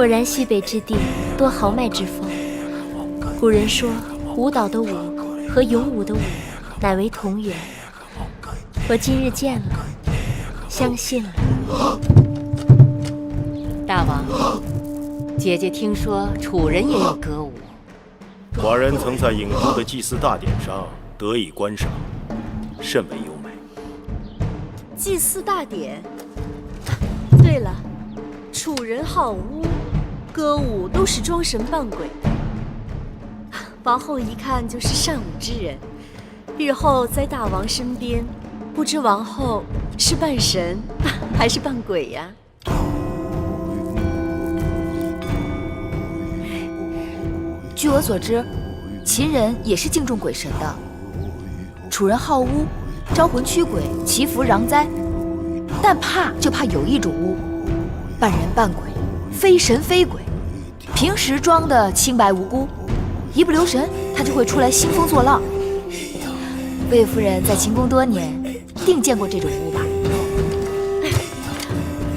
果然西北之地多豪迈之风。古人说，舞蹈的舞和勇武的武乃为同源。我今日见了，相信了。大王，姐姐听说楚人也有歌舞。寡人曾在郢都的祭祀大典上得以观赏，甚为优美。祭祀大典。对了，楚人好巫，歌舞都是装神扮鬼的。王后一看就是善舞之人，日后在大王身边，不知王后是扮神还是扮鬼呀？据我所知，秦人也是敬重鬼神的。楚人好巫，招魂驱鬼，祈福攘灾，但怕就怕有一种巫，扮人扮鬼，非神非鬼，平时装的清白无辜，一不留神他就会出来兴风作浪。魏夫人在秦宫多年，定见过这种巫吧？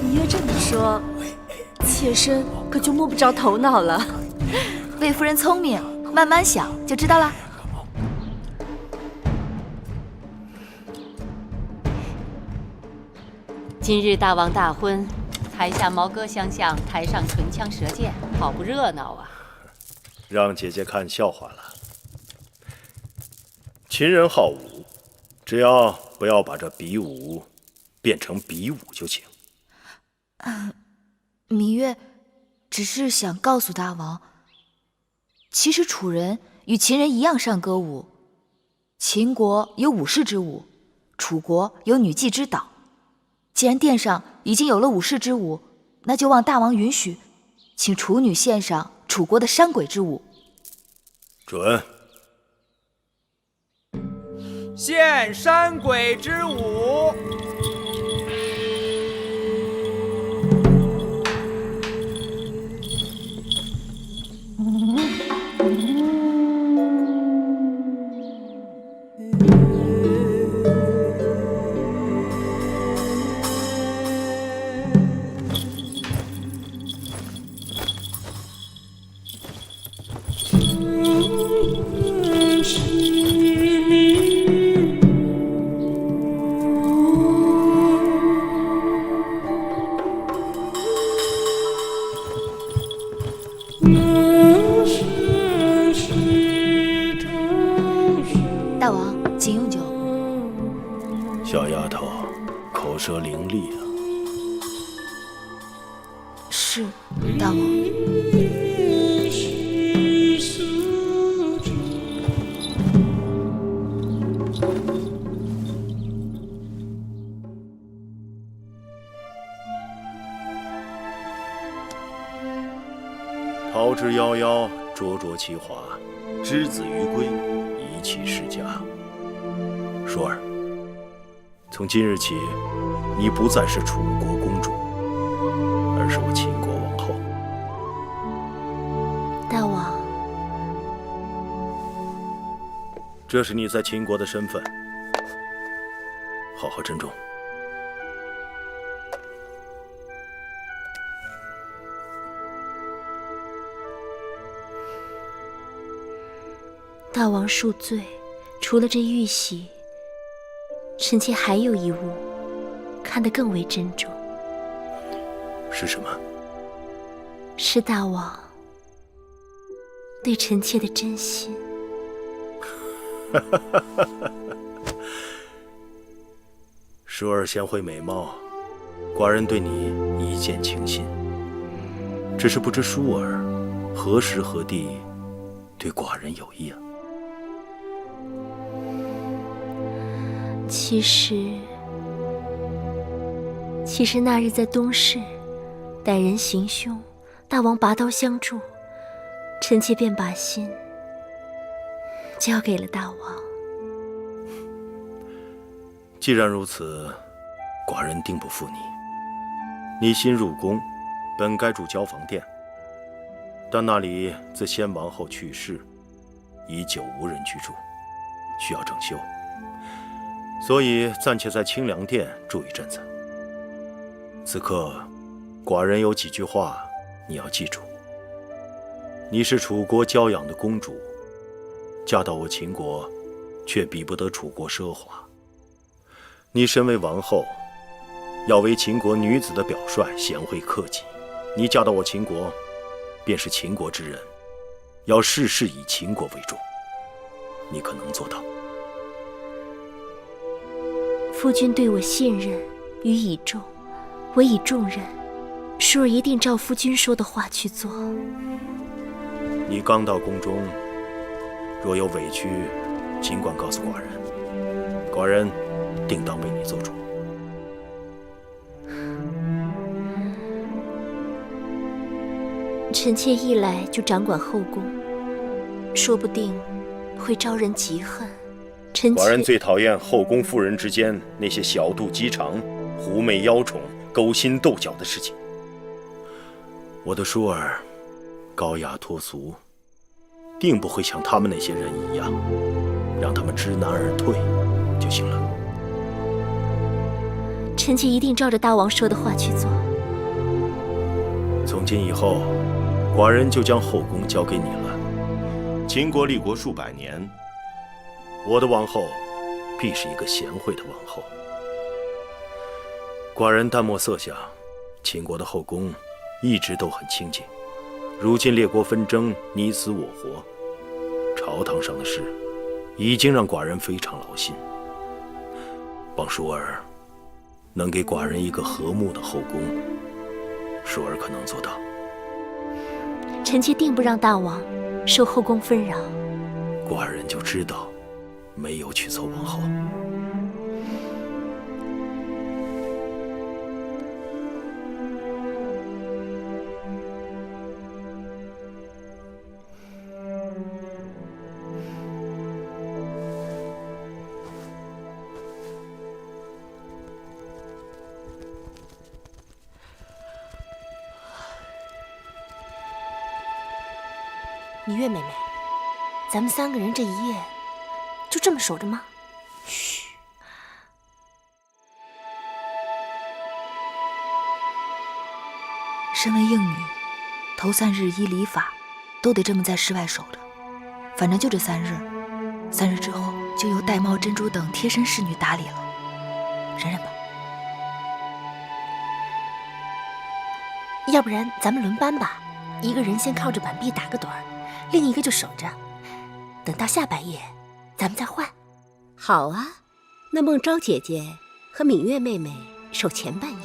你越这么说，妾身可就摸不着头脑了。魏夫人聪明，慢慢想就知道啦。今日大王大婚，台下毛歌相向，台上唇枪舌剑，好不热闹啊！让姐姐看笑话了。秦人好武，只要不要把这比武变成比武就行。芈月只是想告诉大王，其实楚人与秦人一样善歌舞。秦国有武士之舞，楚国有女妓之蹈。既然殿上已经有了武士之舞，那就望大王允许，请楚女献上楚国的山鬼之舞。准。献山鬼之舞。大王，请用酒。小丫头，口舌伶俐啊。是，大王。桃之夭夭，灼灼其华；之子于归，宜其室家。舒儿，从今日起，你不再是楚国公主，而是我秦国王后。大王，这是你在秦国的身份，好好珍重。大王恕罪，除了这玉玺，臣妾还有一物，看得更为珍重。是什么？是大王对臣妾的真心。舒儿贤惠美貌，寡人对你一见倾心。只是不知舒儿何时何地对寡人有意啊？其实那日在东市，歹人行凶，大王拔刀相助，臣妾便把心交给了大王。既然如此，寡人定不负你。你新入宫，本该住交房殿，但那里自先王后去世，已久无人居住，需要整修，所以暂且在清凉殿住一阵子。此刻，寡人有几句话你要记住，你是楚国娇养的公主，嫁到我秦国，却比不得楚国奢华。你身为王后，要为秦国女子的表率，贤惠克己。你嫁到我秦国，便是秦国之人，要事事以秦国为重。你可能做到？夫君对我信任与倚重，我以重任，淑儿一定照夫君说的话去做。你刚到宫中，若有委屈，尽管告诉寡人，寡人定当为你做主。臣妾一来就掌管后宫，说不定会招人嫉恨。臣妾寡人最讨厌后宫妇人之间那些小肚鸡肠、狐媚妖宠、勾心斗角的事情。我的淑儿高雅脱俗，定不会像他们那些人一样，让他们知难而退就行了。臣妾一定照着大王说的话去做。从今以后，寡人就将后宫交给你了。秦国立国数百年，我的王后必是一个贤惠的王后。寡人淡漠色相，秦国的后宫一直都很清静。如今列国纷争，你死我活，朝堂上的事已经让寡人非常劳心。望淑儿能给寡人一个和睦的后宫，淑儿可能做到。臣妾定不让大王受后宫纷扰。寡人就知道没有娶错王后。芈月妹妹，咱们3个人这一夜就这么守着吗？嘘。身为应女，头3日依礼法，都得这么在室外守着。反正就这3日，3日之后就由玳瑁、珍珠等贴身侍女打理了，忍忍吧。要不然咱们轮班吧，一个人先靠着板壁打个盹儿，另一个就守着，等到下半夜，咱们再换。好啊，那孟昭姐姐和芈月妹妹守前半夜，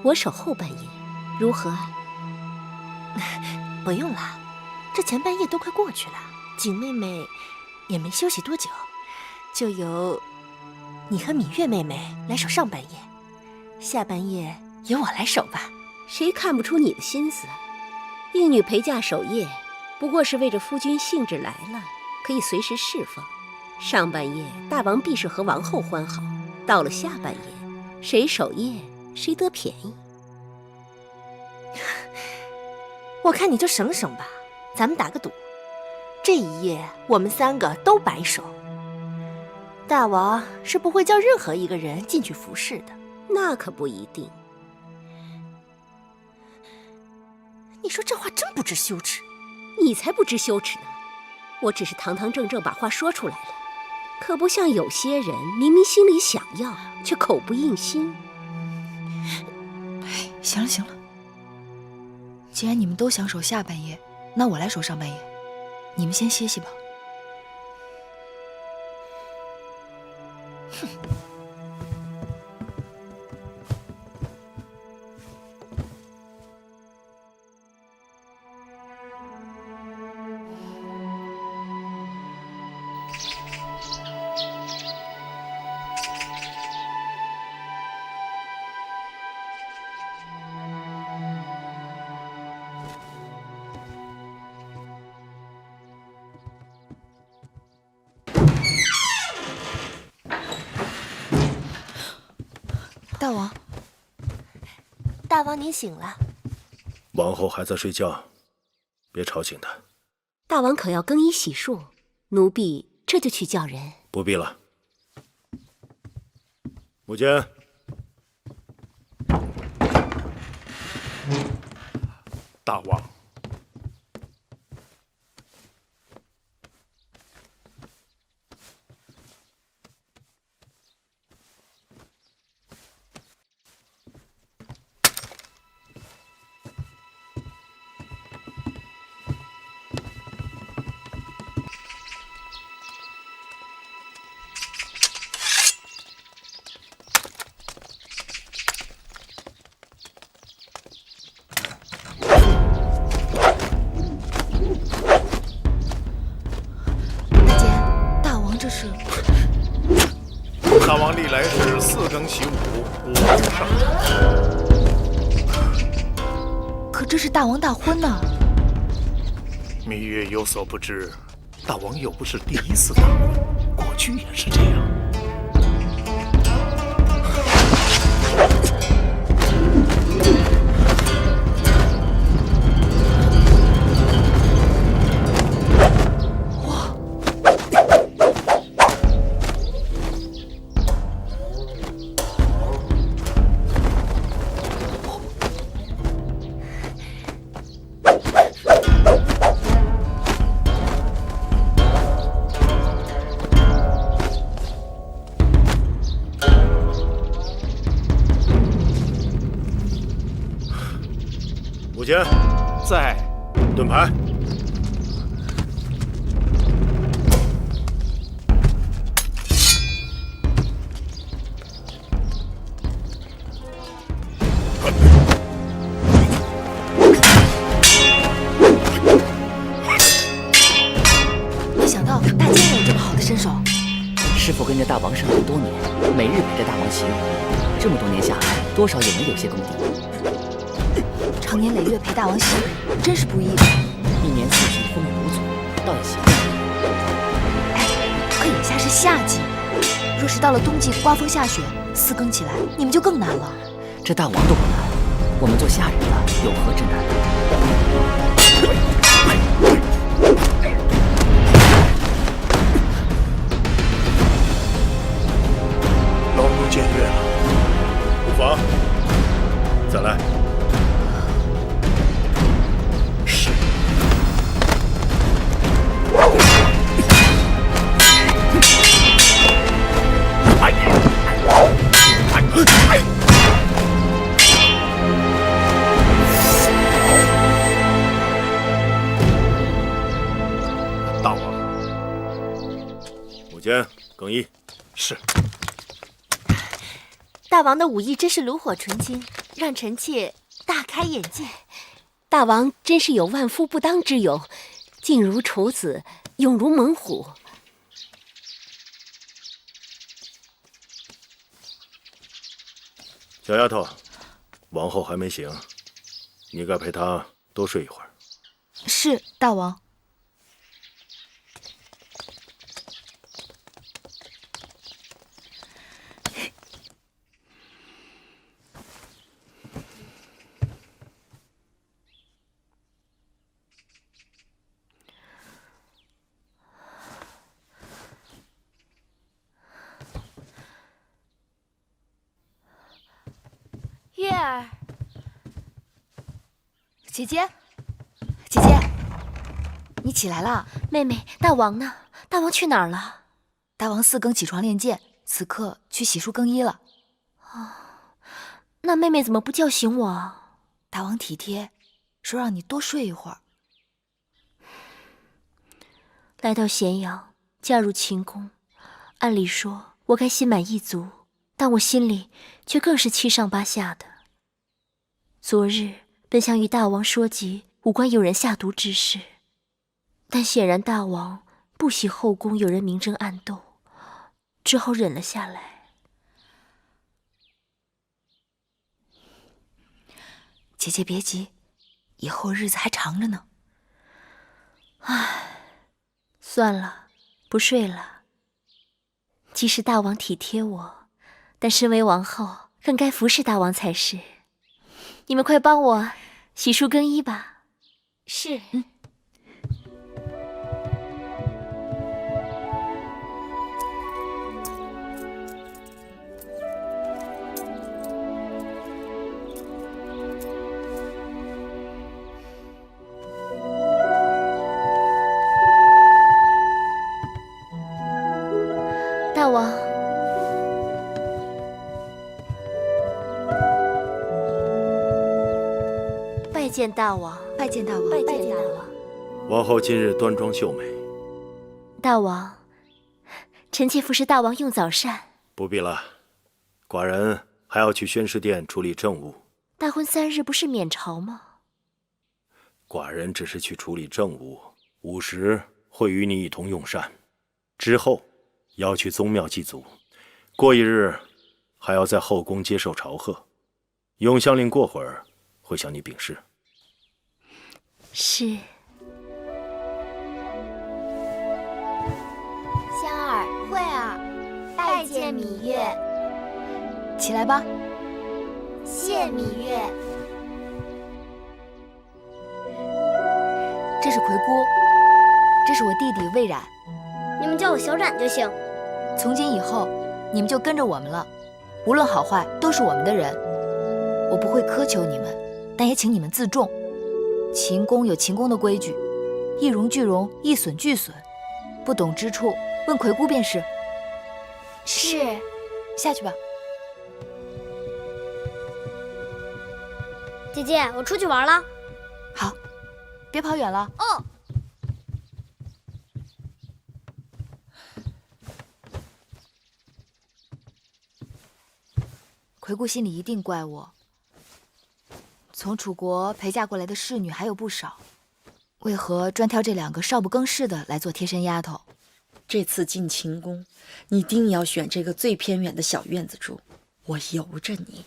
我守后半夜，如何？不用了，这前半夜都快过去了，景妹妹也没休息多久，就由你和芈月妹妹来守上半夜，下半夜由我来守吧。谁看不出你的心思？应女陪嫁守夜，不过是为着夫君兴致来了，可以随时释放。上半夜大王必是和王后欢好，到了下半夜，谁守夜谁得便宜。我看你就省省吧，咱们打个赌，这一夜我们3个都白守。大王是不会叫任何一个人进去服侍的。那可不一定。你说这话真不知羞耻。你才不知羞耻呢，我只是堂堂正正把话说出来了，可不像有些人明明心里想要，却口不应心。行了行了，既然你们都想守下半夜，那我来守上半夜，你们先歇息吧。大王，大王您醒了。王后还在睡觉，别吵醒她。大王可要更衣洗漱？奴婢这就去叫人。不必了。母亲，大王。大王历来是4更起舞，5更上阵。可这是大王大婚呢。芈月有所不知，大王又不是第一次大婚，过去也是这样。武坚，在。盾牌。没想到大坚也有这么好的身手。师傅跟着大王上阵多年，每日陪着大王习武，这么多年下来，多少也能有些功底。常年累月陪大王习武，真是不易。一年四季风雨无阻，倒也行。哎，可眼下是夏季，若是到了冬季刮风下雪，4更起来，你们就更难了。这大王都不难，我们做下人的有何之难？劳奴僭越了，不妨，再来。是。大王。武坚，更衣。是。大王的武艺真是炉火纯青，让臣妾大开眼界。大王真是有万夫不当之勇，静如处子，勇如猛虎。小丫头，王后还没醒，你该陪她多睡一会儿。是，大王。月儿，姐姐，姐姐，你起来了。妹妹，大王呢？大王去哪儿了？大王4更起床练剑，此刻去洗漱更衣了。那妹妹怎么不叫醒我？大王体贴，说让你多睡一会儿。来到咸阳，嫁入秦宫，按理说我该心满意足，但我心里却更是七上八下的。昨日本想与大王说及无关有人下毒之事，但显然大王不喜后宫有人明争暗斗，只好忍了下来。姐姐别急，以后日子还长着呢。唉，算了，不睡了。即使大王体贴我，但身为王后，更该服侍大王才是。你们快帮我洗漱更衣吧。是。大王，拜见大王，拜见大王，拜见大王。王后今日端庄秀美。大王，臣妾服侍大王用早膳。不必了，寡人还要去宣示殿处理政务。大婚3日不是免朝吗？寡人只是去处理政务，5时会与你一同用膳，之后要去宗庙祭祖，过1日还要在后宫接受朝贺。永香令过会儿会向你禀示。是。香儿、慧儿，拜见芈月。起来吧。谢芈月。这是葵姑，这是我弟弟魏冉。你们叫我小冉就行。从今以后，你们就跟着我们了，无论好坏都是我们的人。我不会苛求你们，但也请你们自重。秦宫有秦宫的规矩，一荣俱荣，一损俱损。不懂之处，问葵姑便是。是。下去吧。姐姐，我出去玩了。好，别跑远了。哦。葵姑心里一定怪我。从楚国陪嫁过来的侍女还有不少，为何专挑这2个少不更事的来做贴身丫头？这次进秦宫，你定要选这个最偏远的小院子住。我由着你，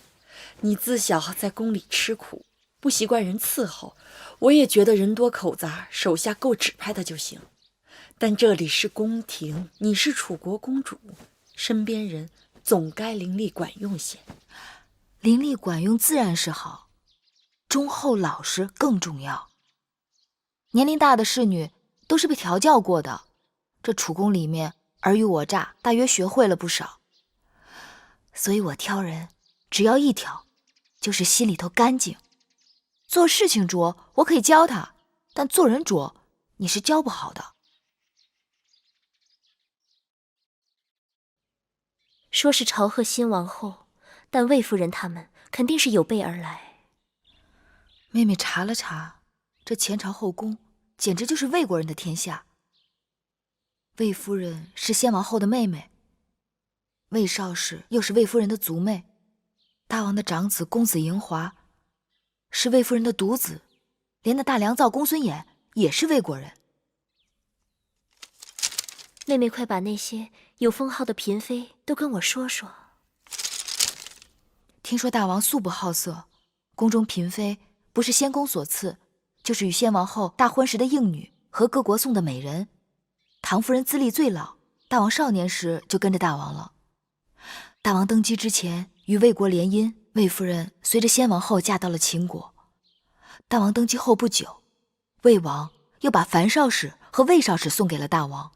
你自小在宫里吃苦，不习惯人伺候，我也觉得人多口杂，手下够指派的就行。但这里是宫廷，你是楚国公主，身边人总该伶俐管用些。伶俐管用自然是好，忠厚老实更重要。年龄大的侍女都是被调教过的，这楚宫里面尔虞我诈，大约学会了不少。所以我挑人只要一条，就是心里头干净。做事情拙我可以教他，但做人拙你是教不好的。说是朝贺新王后，但魏夫人他们肯定是有备而来。妹妹查了查，这前朝后宫简直就是魏国人的天下。魏夫人是先王后的妹妹，魏少氏又是魏夫人的族妹，大王的长子公子嬴华是魏夫人的独子，连那大良造公孙衍也是魏国人。妹妹快把那些有封号的嫔妃都跟我说说。听说大王素不好色，宫中嫔妃不是先公所赐，就是与先王后大婚时的应女和各国送的美人。唐夫人资历最老，大王少年时就跟着大王了。大王登基之前与魏国联姻，魏夫人随着先王后嫁到了秦国。大王登基后不久，魏王又把樊少氏和魏少氏送给了大王。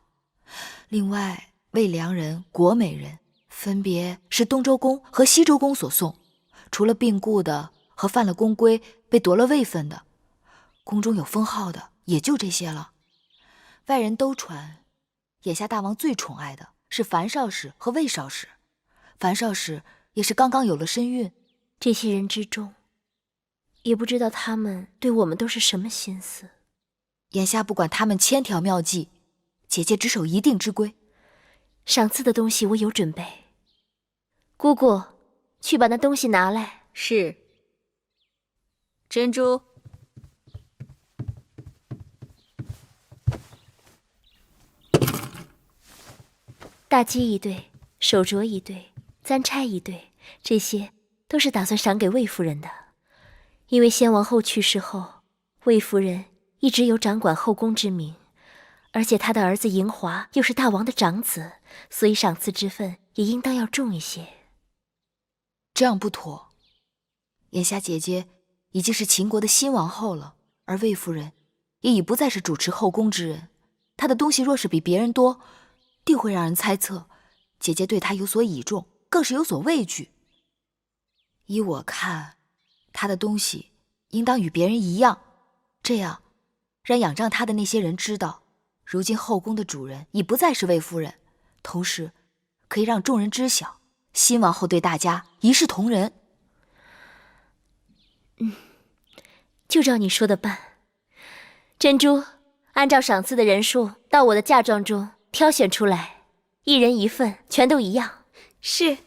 另外，魏良人、国美人分别是东周公和西周公所送，除了病故的和犯了宫规被夺了位分的，宫中有封号的也就这些了。外人都传，眼下大王最宠爱的是樊少氏和魏少氏，樊少氏也是刚刚有了身孕。这些人之中，也不知道他们对我们都是什么心思。眼下不管他们千条妙计，姐姐只守一定之规。赏赐的东西我有准备，姑姑去把那东西拿来。是。珍珠。大鸡一对，手镯一对，簪钗一对，这些都是打算赏给魏夫人的。因为先王后去世后，魏夫人一直有掌管后宫之名，而且她的儿子嬴华又是大王的长子，所以赏赐之分也应当要重一些。这样不妥。眼下姐姐已经是秦国的新王后了，而魏夫人也已不再是主持后宫之人，她的东西若是比别人多，定会让人猜测姐姐对她有所倚重，更是有所畏惧。依我看，她的东西应当与别人一样，这样让仰仗她的那些人知道，如今后宫的主人已不再是魏夫人，同时可以让众人知晓，新王后对大家一视同仁。就照你说的办。珍珠，按照赏赐的人数到我的嫁妆中挑选出来，一人一份，全都一样。是。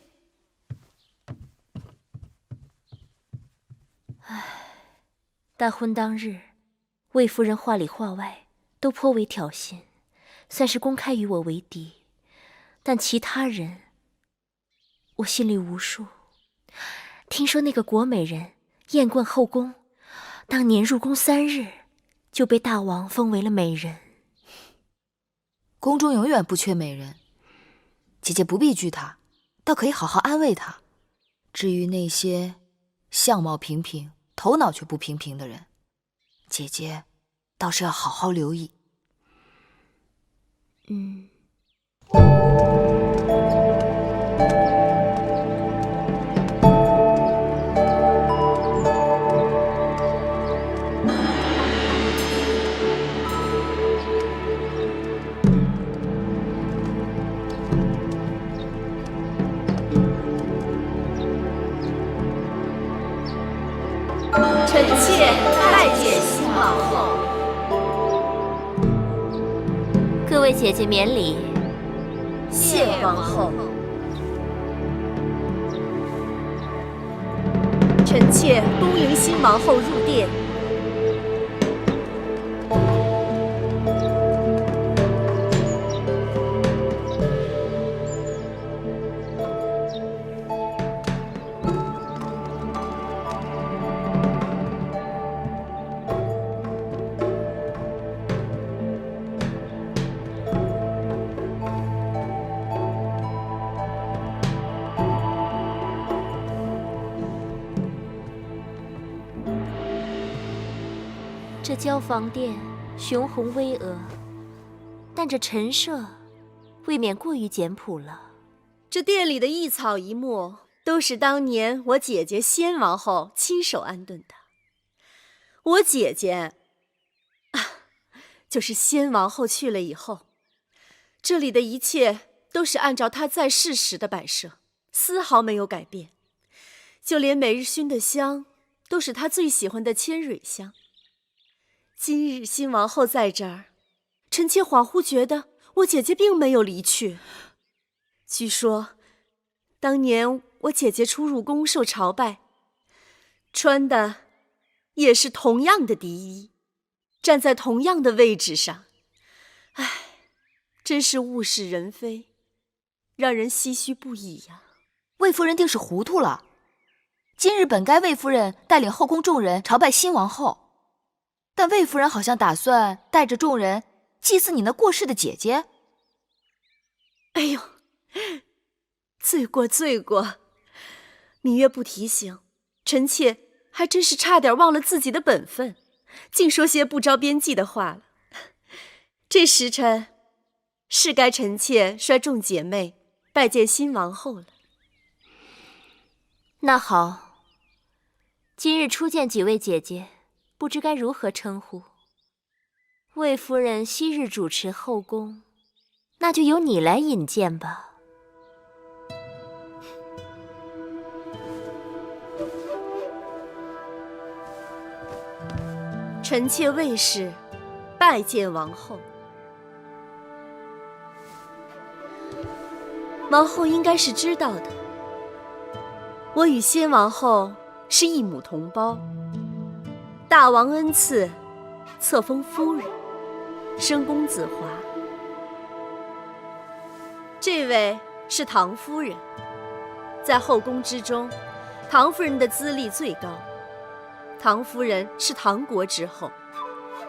大婚当日，魏夫人话里话外都颇为挑衅，算是公开与我为敌。但其他人，我心里无数。听说那个国美人艳冠后宫，当年入宫3日，就被大王封为了美人。宫中永远不缺美人，姐姐不必惧她，倒可以好好安慰她。至于那些相貌平平、头脑却不平平的人，姐姐倒是要好好留意。臣妾拜见新王后。各位姐姐免礼。谢王后。臣妾恭迎新王后入殿。这交房殿雄宏巍峨，但这陈设未免过于简朴了。这殿里的一草一木，都是当年我姐姐先王后亲手安顿的。我姐姐就是先王后去了以后，这里的一切都是按照她在世时的摆设，丝毫没有改变。就连每日熏的香，都是她最喜欢的千蕊香。今日新王后在这儿，臣妾恍惚觉得我姐姐并没有离去。据说，当年我姐姐出入宫受朝拜，穿的也是同样的敌衣，站在同样的位置上。唉，真是物是人非，让人唏嘘不已呀。魏夫人定是糊涂了。今日本该魏夫人带领后宫众人朝拜新王后，但魏夫人好像打算带着众人祭祀你那过世的姐姐。哎呦，罪过罪过！芈月不提醒，臣妾还真是差点忘了自己的本分，竟说些不着边际的话了。这时辰是该臣妾率众姐妹拜见新王后了。那好，今日初见几位姐姐，不知该如何称呼。魏夫人昔日主持后宫，那就由你来引荐吧。臣妾魏氏拜见王后。王后应该是知道的，我与先王后是一母同胞，大王恩赐，册封夫人，生公子华。这位是唐夫人，在后宫之中，唐夫人的资历最高。唐夫人是唐国之后，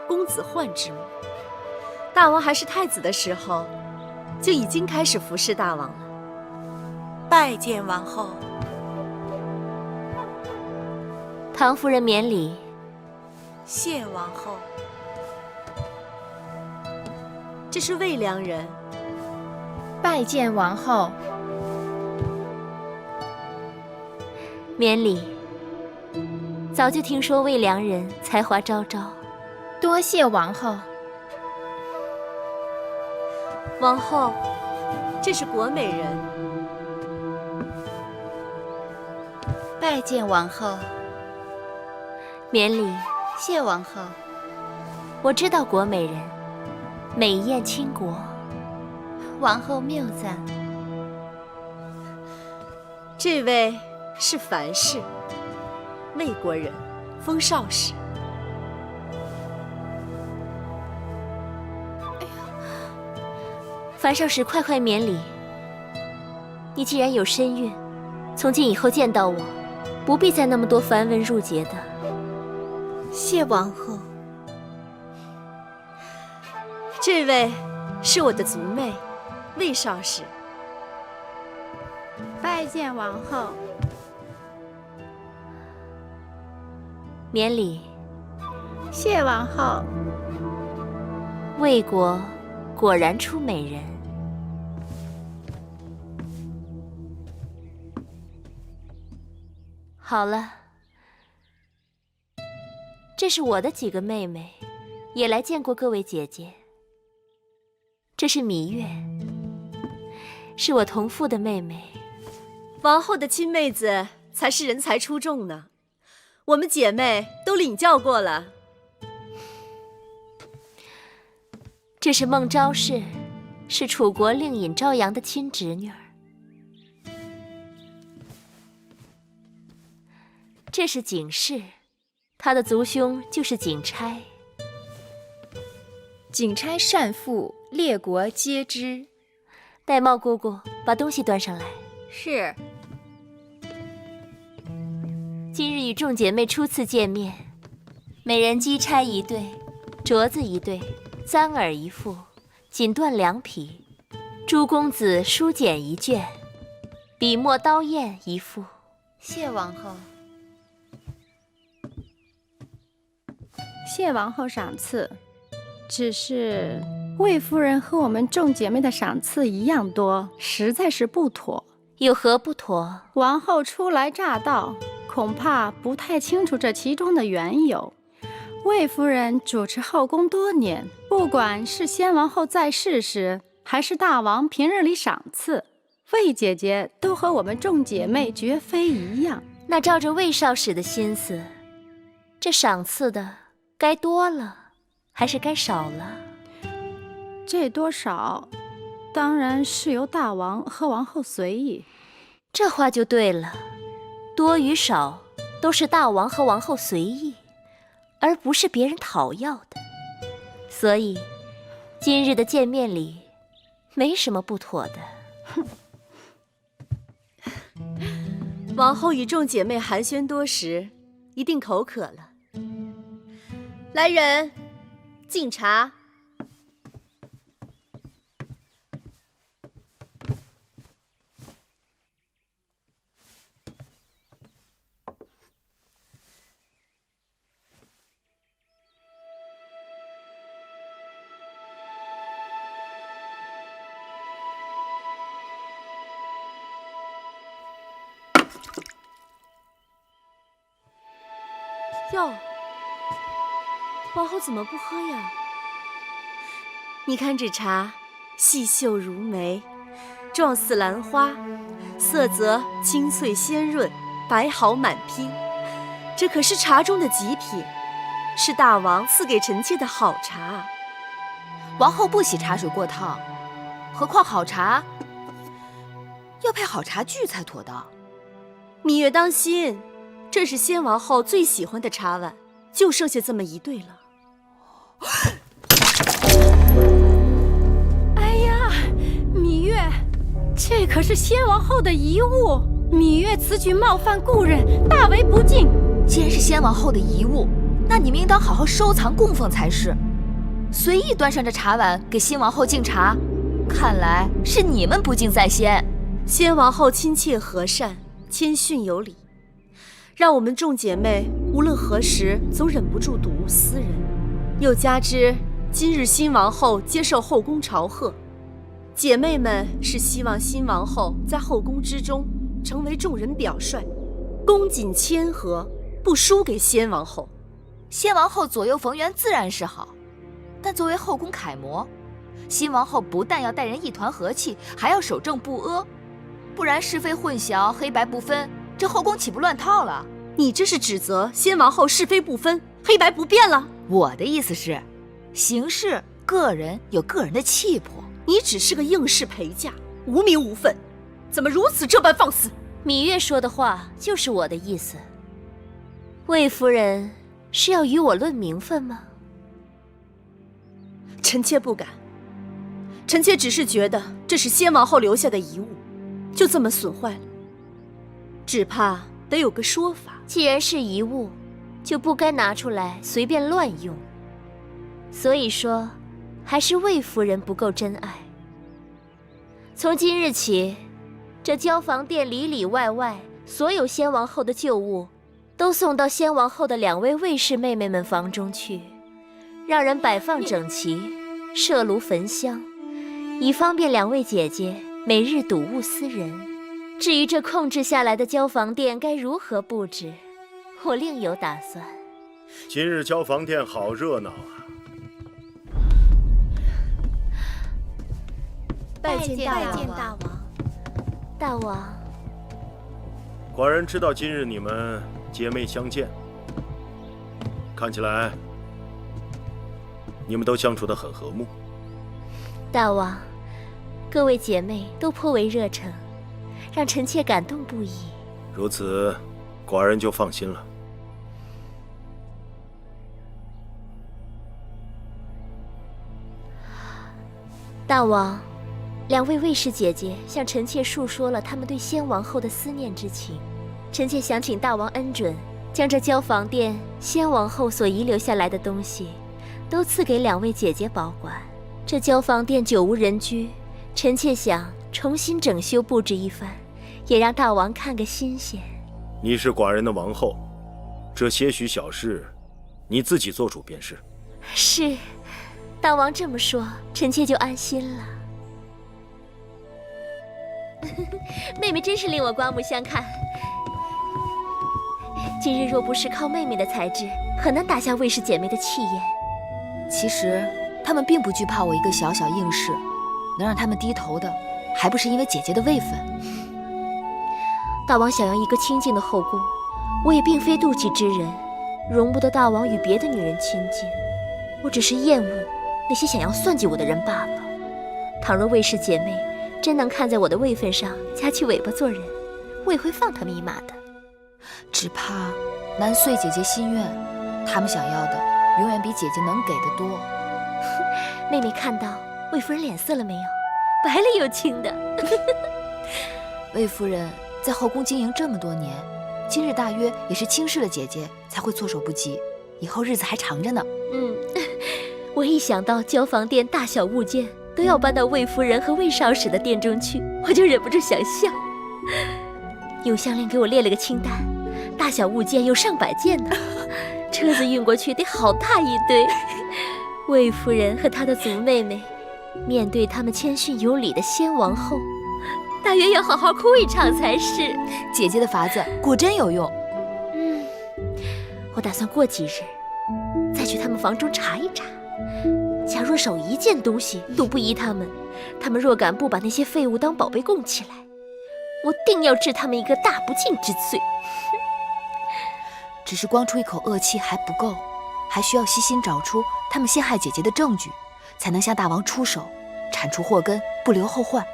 公子焕之母。大王还是太子的时候，就已经开始服侍大王了。拜见王后。唐夫人免礼。谢王后。这是魏良人。拜见王后。免礼。早就听说魏良人才华昭昭，多谢王后。王后，这是国美人。拜见王后。免礼。谢王后。我知道国美人，美艳倾国。王后谬赞。这位是樊氏，魏国人，封少使。樊少使，快免礼。你既然有身孕，从今以后见到我，不必再那么多繁文缛节的。谢王后。这位是我的族妹，魏少使。拜见王后。免礼。谢王后。魏国果然出美人。好了，这是我的几个妹妹，也来见过各位姐姐。这是芈月，是我同父的妹妹。王后的亲妹子才是人才出众呢，我们姐妹都领教过了。这是孟昭氏，是楚国令尹昭阳的亲侄女儿。这是景氏，她的族兄就是景差。景差善赋，列国皆知。玳瑁姑姑，把东西端上来。是。今日与众姐妹初次见面，美人姬钗一对，镯子一对，簪耳一副，锦缎2匹，诸公子书简一卷，笔墨刀砚一副。谢王后。谢王后赏赐，只是魏夫人和我们众姐妹的赏赐一样多，实在是不妥。有何不妥？王后初来乍到，恐怕不太清楚这其中的缘由。魏夫人主持后宫多年，不管是先王后在世时，还是大王平日里赏赐，魏姐姐都和我们众姐妹绝非一样。那照着魏少使的心思，这赏赐的该多了，还是该少了？这多少，当然是由大王和王后随意。这话就对了，多与少都是大王和王后随意，而不是别人讨要的。所以，今日的见面礼，没什么不妥的。哼。王后与众姐妹寒暄多时，一定口渴了。来人，敬茶。哟，王后怎么不喝呀？你看这茶，细秀如眉，状似兰花，色泽清脆鲜润，白毫满披。这可是茶中的极品，是大王赐给臣妾的好茶。王后不喜茶水过烫，何况好茶要配好茶具才妥当。芈月当心，这是先王后最喜欢的茶碗，就剩下这么一对了。哎呀，芈月，这可是先王后的遗物，芈月此举冒犯故人，大为不敬。既然是先王后的遗物，那你们应当好好收藏供奉才是。随意端上这茶碗给新王后敬茶，看来是你们不敬在先。先王后亲切和善，谦逊有礼，让我们众姐妹无论何时总忍不住睹物思人。又加之今日新王后接受后宫朝贺，姐妹们是希望新王后在后宫之中成为众人表率，恭谨谦和，不输给先王后。先王后左右逢源自然是好，但作为后宫楷模，新王后不但要待人一团和气，还要守正不阿，不然是非混淆、黑白不分，这后宫岂不乱套了？你这是指责先王后是非不分、黑白不变了？我的意思是，行事个人有个人的气魄。你只是个应试陪嫁，无名无分，怎么如此这般放肆？芈月说的话就是我的意思。魏夫人是要与我论名分吗？臣妾不敢。臣妾只是觉得这是先王后留下的遗物，就这么损坏了，只怕得有个说法。既然是遗物，就不该拿出来随便乱用。所以说，还是魏夫人不够真爱。从今日起，这交房殿里里外外所有先王后的旧物，都送到先王后的2位卫士妹妹们房中去，让人摆放整齐，设炉焚香，以方便2位姐姐每日睹物思人。至于这控制下来的交房殿该如何布置，我另有打算。今日交房殿好热闹啊！拜见大王。大王，寡人知道今日你们姐妹相见，看起来你们都相处得很和睦。大王，各位姐妹都颇为热诚，让臣妾感动不已。如此，寡人就放心了。大王，2位卫士姐姐向臣妾述说了他们对先王后的思念之情，臣妾想请大王恩准，将这交房殿先王后所遗留下来的东西，都赐给2位姐姐保管。这交房殿久无人居，臣妾想重新整修布置一番，也让大王看个新鲜。你是寡人的王后，这些许小事，你自己做主便是。是，大王这么说，臣妾就安心了。妹妹真是令我刮目相看。今日若不是靠妹妹的才智，很难打下卫氏姐妹的气焰。其实她们并不惧怕我一个小小应试，能让她们低头的，还不是因为姐姐的位分。大王想要一个清静的后宫，我也并非妒忌之人，容不得大王与别的女人亲近。我只是厌恶那些想要算计我的人罢了。倘若卫氏姐妹真能看在我的位分上夹起尾巴做人，我也会放他们一马的。只怕难遂姐姐心愿，他们想要的永远比姐姐能给的多。妹妹看到魏夫人脸色了没有？白了又青的。魏夫人在后宫经营这么多年，今日大约也是轻视了姐姐，才会措手不及。以后日子还长着呢。我一想到交房殿大小物件都要搬到魏夫人和魏少使的殿中去，我就忍不住想笑。永香令给我列了个清单，大小物件有上百件呢，车子运过去得好大一堆。魏夫人和她的族妹妹，面对他们谦逊有礼的先王后，大约要好好哭一场才是。姐姐的法子果真有用。我打算过几日再去他们房中查一查，假若少一件东西都不依他们若敢不把那些废物当宝贝供起来，我定要治他们一个大不敬之罪。只是光出一口恶气还不够，还需要细心找出他们陷害姐姐的证据，才能向大王出手，铲除祸根，不留后患。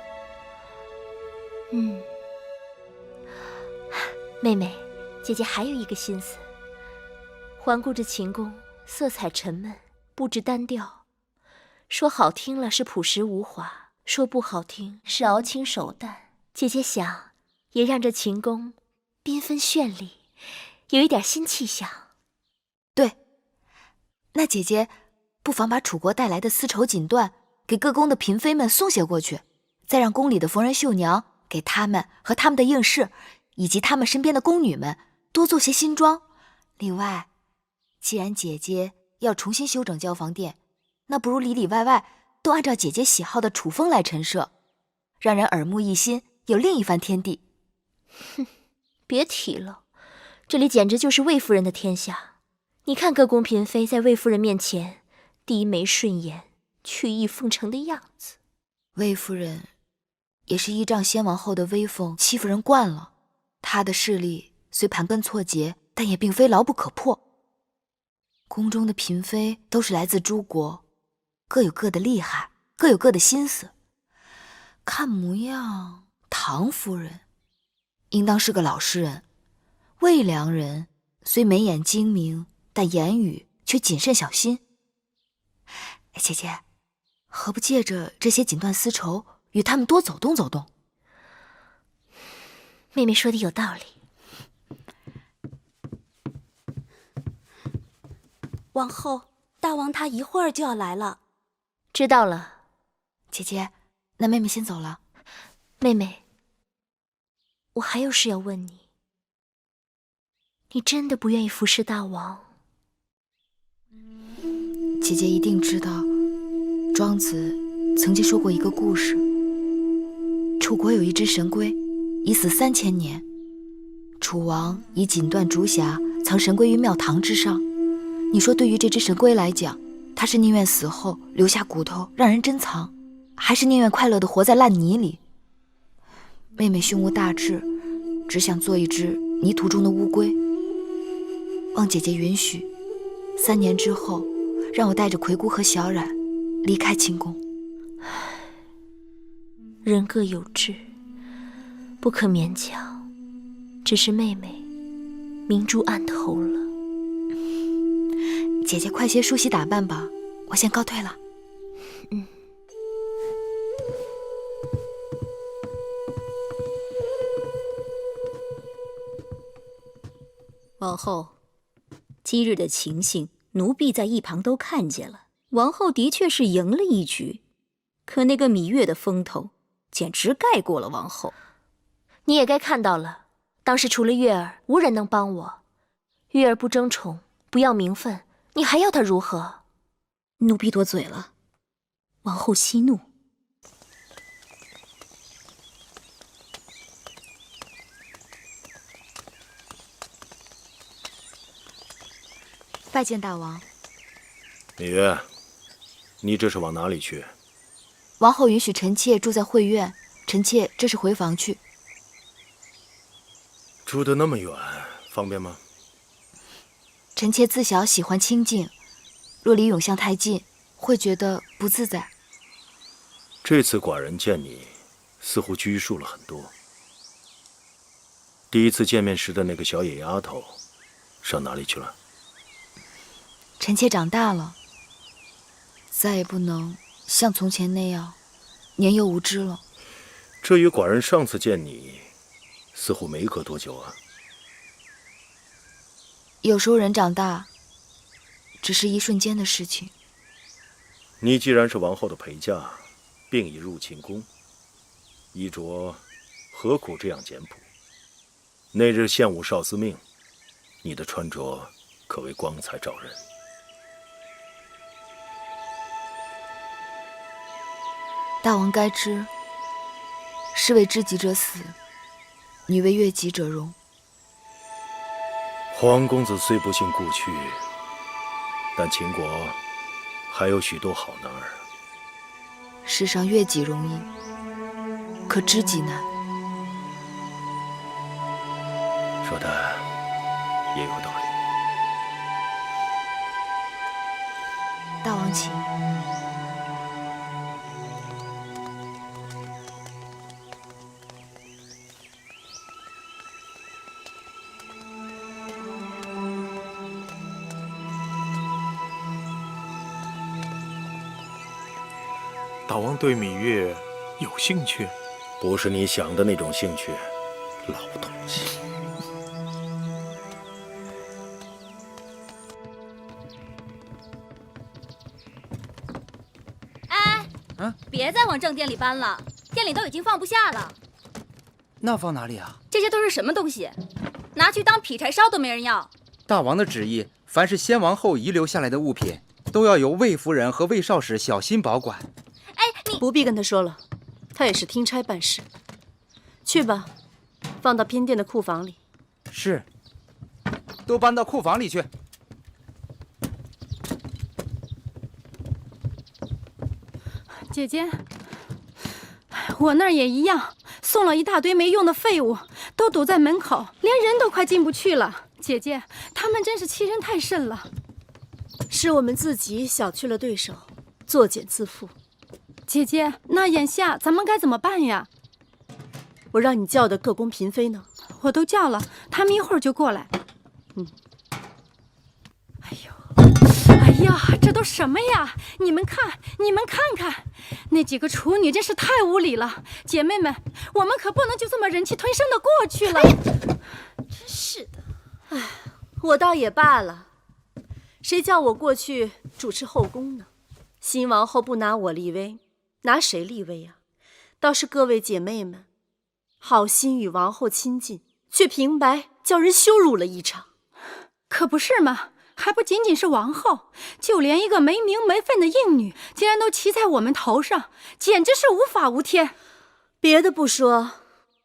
妹妹，姐姐还有一个心思。环顾着秦宫，色彩沉闷，布置单调，说好听了是朴实无华，说不好听是熬清手淡。姐姐想也让这秦宫缤纷绚丽，有一点新气象。对，那姐姐不妨把楚国带来的丝绸锦缎给各宫的嫔妃们送些过去，再让宫里的缝纫绣娘给他们和他们的应试以及他们身边的宫女们多做些新装。另外，既然姐姐要重新修整交房殿，那不如里里外外都按照姐姐喜好的楚风来陈设，让人耳目一新，有另一番天地。别提了，这里简直就是魏夫人的天下。你看各宫嫔妃在魏夫人面前低眉顺眼，曲意奉承的样子。魏夫人也是依仗先王后的威风欺负人惯了，她的势力虽盘根错节，但也并非牢不可破。宫中的嫔妃都是来自诸国，各有各的厉害，各有各的心思。看模样，唐夫人应当是个老实人，魏良人虽眉眼精明，但言语却谨慎小心。姐姐，何不借着这些锦缎丝绸，与他们多走动走动？妹妹说的有道理。王后，大王他一会儿就要来了。知道了。姐姐，那妹妹先走了。妹妹，我还有事要问你。你真的不愿意服侍大王？姐姐一定知道，庄子曾经说过一个故事。楚国有一只神龟，已死3000年。楚王以锦缎竹匣藏神龟于庙堂之上。你说对于这只神龟来讲，它是宁愿死后留下骨头让人珍藏，还是宁愿快乐地活在烂泥里？妹妹胸无大志，只想做一只泥土中的乌龟。望姐姐允许，3年之后，让我带着葵姑和小冉离开清宫。人各有志，不可勉强。只是妹妹明珠暗投了。姐姐快些梳洗打扮吧，我先告退了。王后，今日的情形，奴婢在一旁都看见了。王后的确是赢了一局，可那个芈月的风头，简直盖过了王后。你也该看到了，当时除了月儿，无人能帮我。月儿不争宠，不要名分，你还要她如何？奴婢多嘴了，王后息怒。拜见大王。芈月，你这是往哪里去？王后允许臣妾住在会院，臣妾这是回房去。住得那么远，方便吗？臣妾自小喜欢清静，若离永巷太近，会觉得不自在。这次寡人见你，似乎拘束了很多。第一次见面时的那个小野丫头，上哪里去了？臣妾长大了，再也不能像从前那样年幼无知了。这与寡人上次见你，似乎没隔多久啊。有时候人长大，只是一瞬间的事情。你既然是王后的陪嫁，并已入寝宫，衣着何苦这样简朴？那日献武少司命，你的穿着可谓光彩照人。大王该知，士为知己者死，女为悦己者容。皇公子虽不幸故去，但秦国还有许多好男儿。世上悦己容易，可知己难。说的也有道理。大王请。大王对芈月有兴趣？不是你想的那种兴趣，老东西。哎，别再往正殿里搬了，店里都已经放不下了。那放哪里啊？这些都是什么东西？拿去当劈柴烧都没人要。大王的旨意，凡是先王后遗留下来的物品，都要由魏夫人和魏少使小心保管。哎，你不必跟他说了，他也是听差办事。去吧，放到偏殿的库房里。是，都搬到库房里去。姐姐，我那儿也一样，送了一大堆没用的废物，都堵在门口，连人都快进不去了。姐姐，他们真是欺人太甚了。是我们自己小觑了对手，作茧自缚。姐姐，那眼下咱们该怎么办呀？我让你叫的各宫嫔妃呢？我都叫了，他们一会儿就过来。哎呀，这都什么呀？你们看，你们看看，那几个处女真是太无礼了。姐妹们，我们可不能就这么忍气吞声的过去了。真是的，哎，我倒也罢了，谁叫我过去主持后宫呢？新王后不拿我立威，拿谁立威呀？倒是各位姐妹们，好心与王后亲近，却平白叫人羞辱了一场。可不是嘛，还不仅仅是王后，就连一个没名没分的应女，竟然都骑在我们头上，简直是无法无天。别的不说，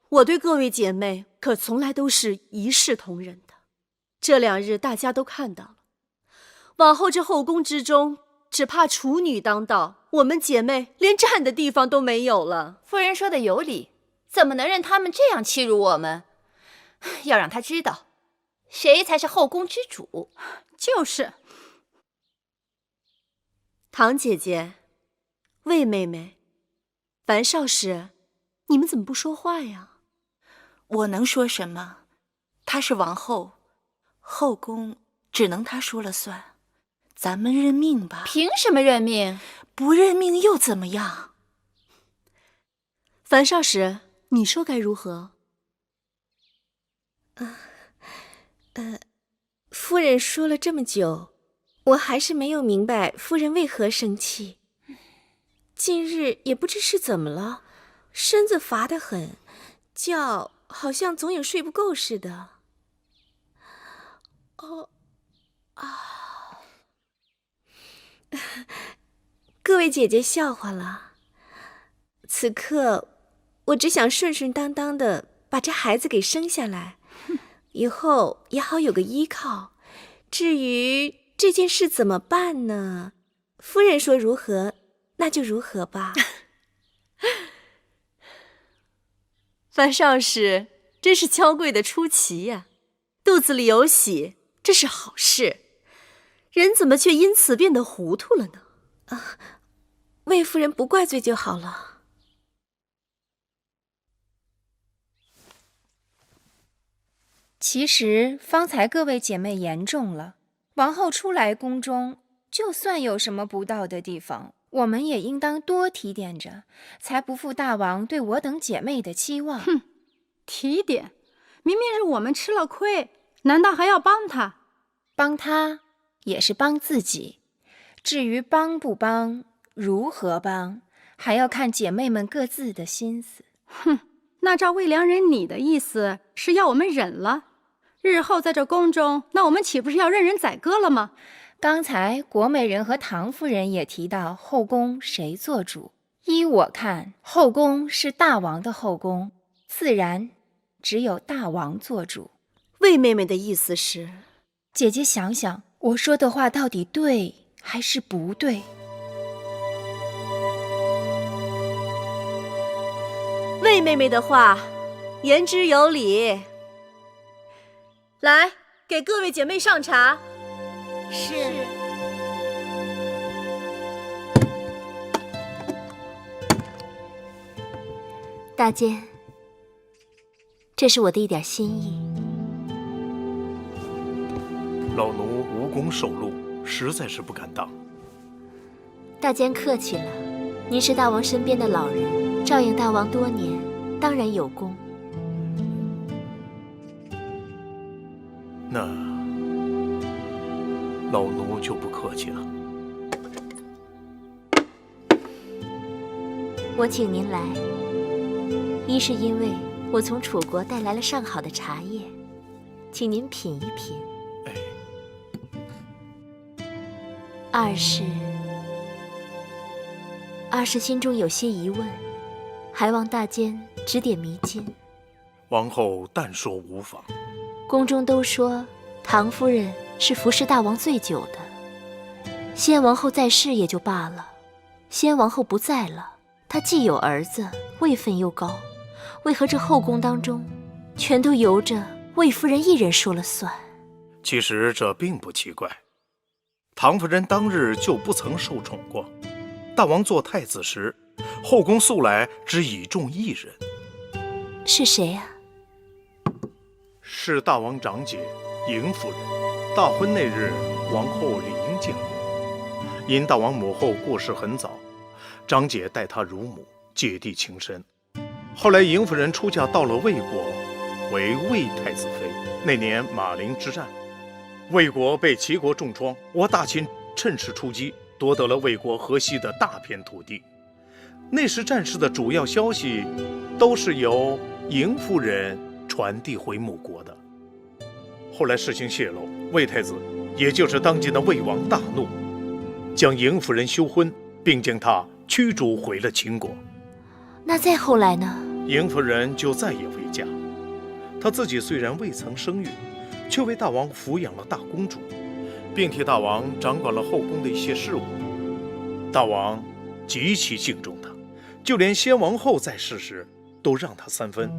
我对各位姐妹可从来都是一视同仁的。这2日大家都看到了，往后这后宫之中，只怕处女当道，我们姐妹连站的地方都没有了。夫人说的有理，怎么能任他们这样欺辱我们？要让他知道，谁才是后宫之主。就是。唐姐姐，魏妹妹，樊少使，你们怎么不说话呀？我能说什么？她是王后，后宫只能她说了算。咱们认命吧。凭什么认命？不认命又怎么样？樊少使，你说该如何？夫人说了这么久，我还是没有明白夫人为何生气。近日也不知是怎么了，身子乏得很，觉好像总有睡不够似的。各位姐姐笑话了，此刻我只想顺顺当当的把这孩子给生下来，以后也好有个依靠。至于这件事怎么办呢？夫人说如何，那就如何吧。樊少使真是娇贵的出奇呀，肚子里有喜，这是好事，人怎么却因此变得糊涂了呢？魏夫人不怪罪就好了。其实方才各位姐妹言重了，王后初来宫中，就算有什么不到的地方，我们也应当多提点着，才不负大王对我等姐妹的期望。哼，提点，明明是我们吃了亏，难道还要帮他？帮他也是帮自己，至于帮不帮，如何帮，还要看姐妹们各自的心思。哼，那照魏良人你的意思是要我们忍了？日后在这宫中，那我们岂不是要任人宰割了吗？刚才国美人和唐夫人也提到后宫谁做主，依我看，后宫是大王的后宫，自然只有大王做主。魏妹妹的意思是，姐姐想想，我说的话到底对还是不对？魏妹妹的话言之有理。来，给各位姐妹上茶。是。大监，这是我的一点心意。老奴无功受禄，实在是不敢当。大监客气了，您是大王身边的老人，照应大王多年，当然有功。那老奴就不客气了。我请您来，一是因为我从楚国带来了上好的茶叶，请您品一品；二是心中有些疑问，还望大监指点迷津。王后但说无妨。宫中都说唐夫人是服侍大王最久的，先王后在世也就罢了，先王后不在了，她既有儿子，位分又高，为何这后宫当中全都由着魏夫人一人说了算？其实这并不奇怪，唐夫人当日就不曾受宠过。大王做太子时，后宫素来只倚重一人。是谁啊？是大王长姐嬴夫人。大婚那日，王后理应见过。因大王母后过世很早，长姐待她如母，姐弟情深。后来嬴夫人出嫁到了魏国，为魏太子妃。那年马陵之战，魏国被齐国重创，我大秦趁势出击，夺得了魏国河西的大片土地。那时战事的主要消息都是由嬴夫人传递回母国的。后来事情泄露，魏太子，也就是当今的魏王大怒，将嬴夫人休婚，并将她驱逐回了秦国。那再后来呢？嬴夫人就再也未嫁。她自己虽然未曾生育，却为大王抚养了大公主，并替大王掌管了后宫的一些事务。大王极其敬重她，就连先王后在世时都让她3分。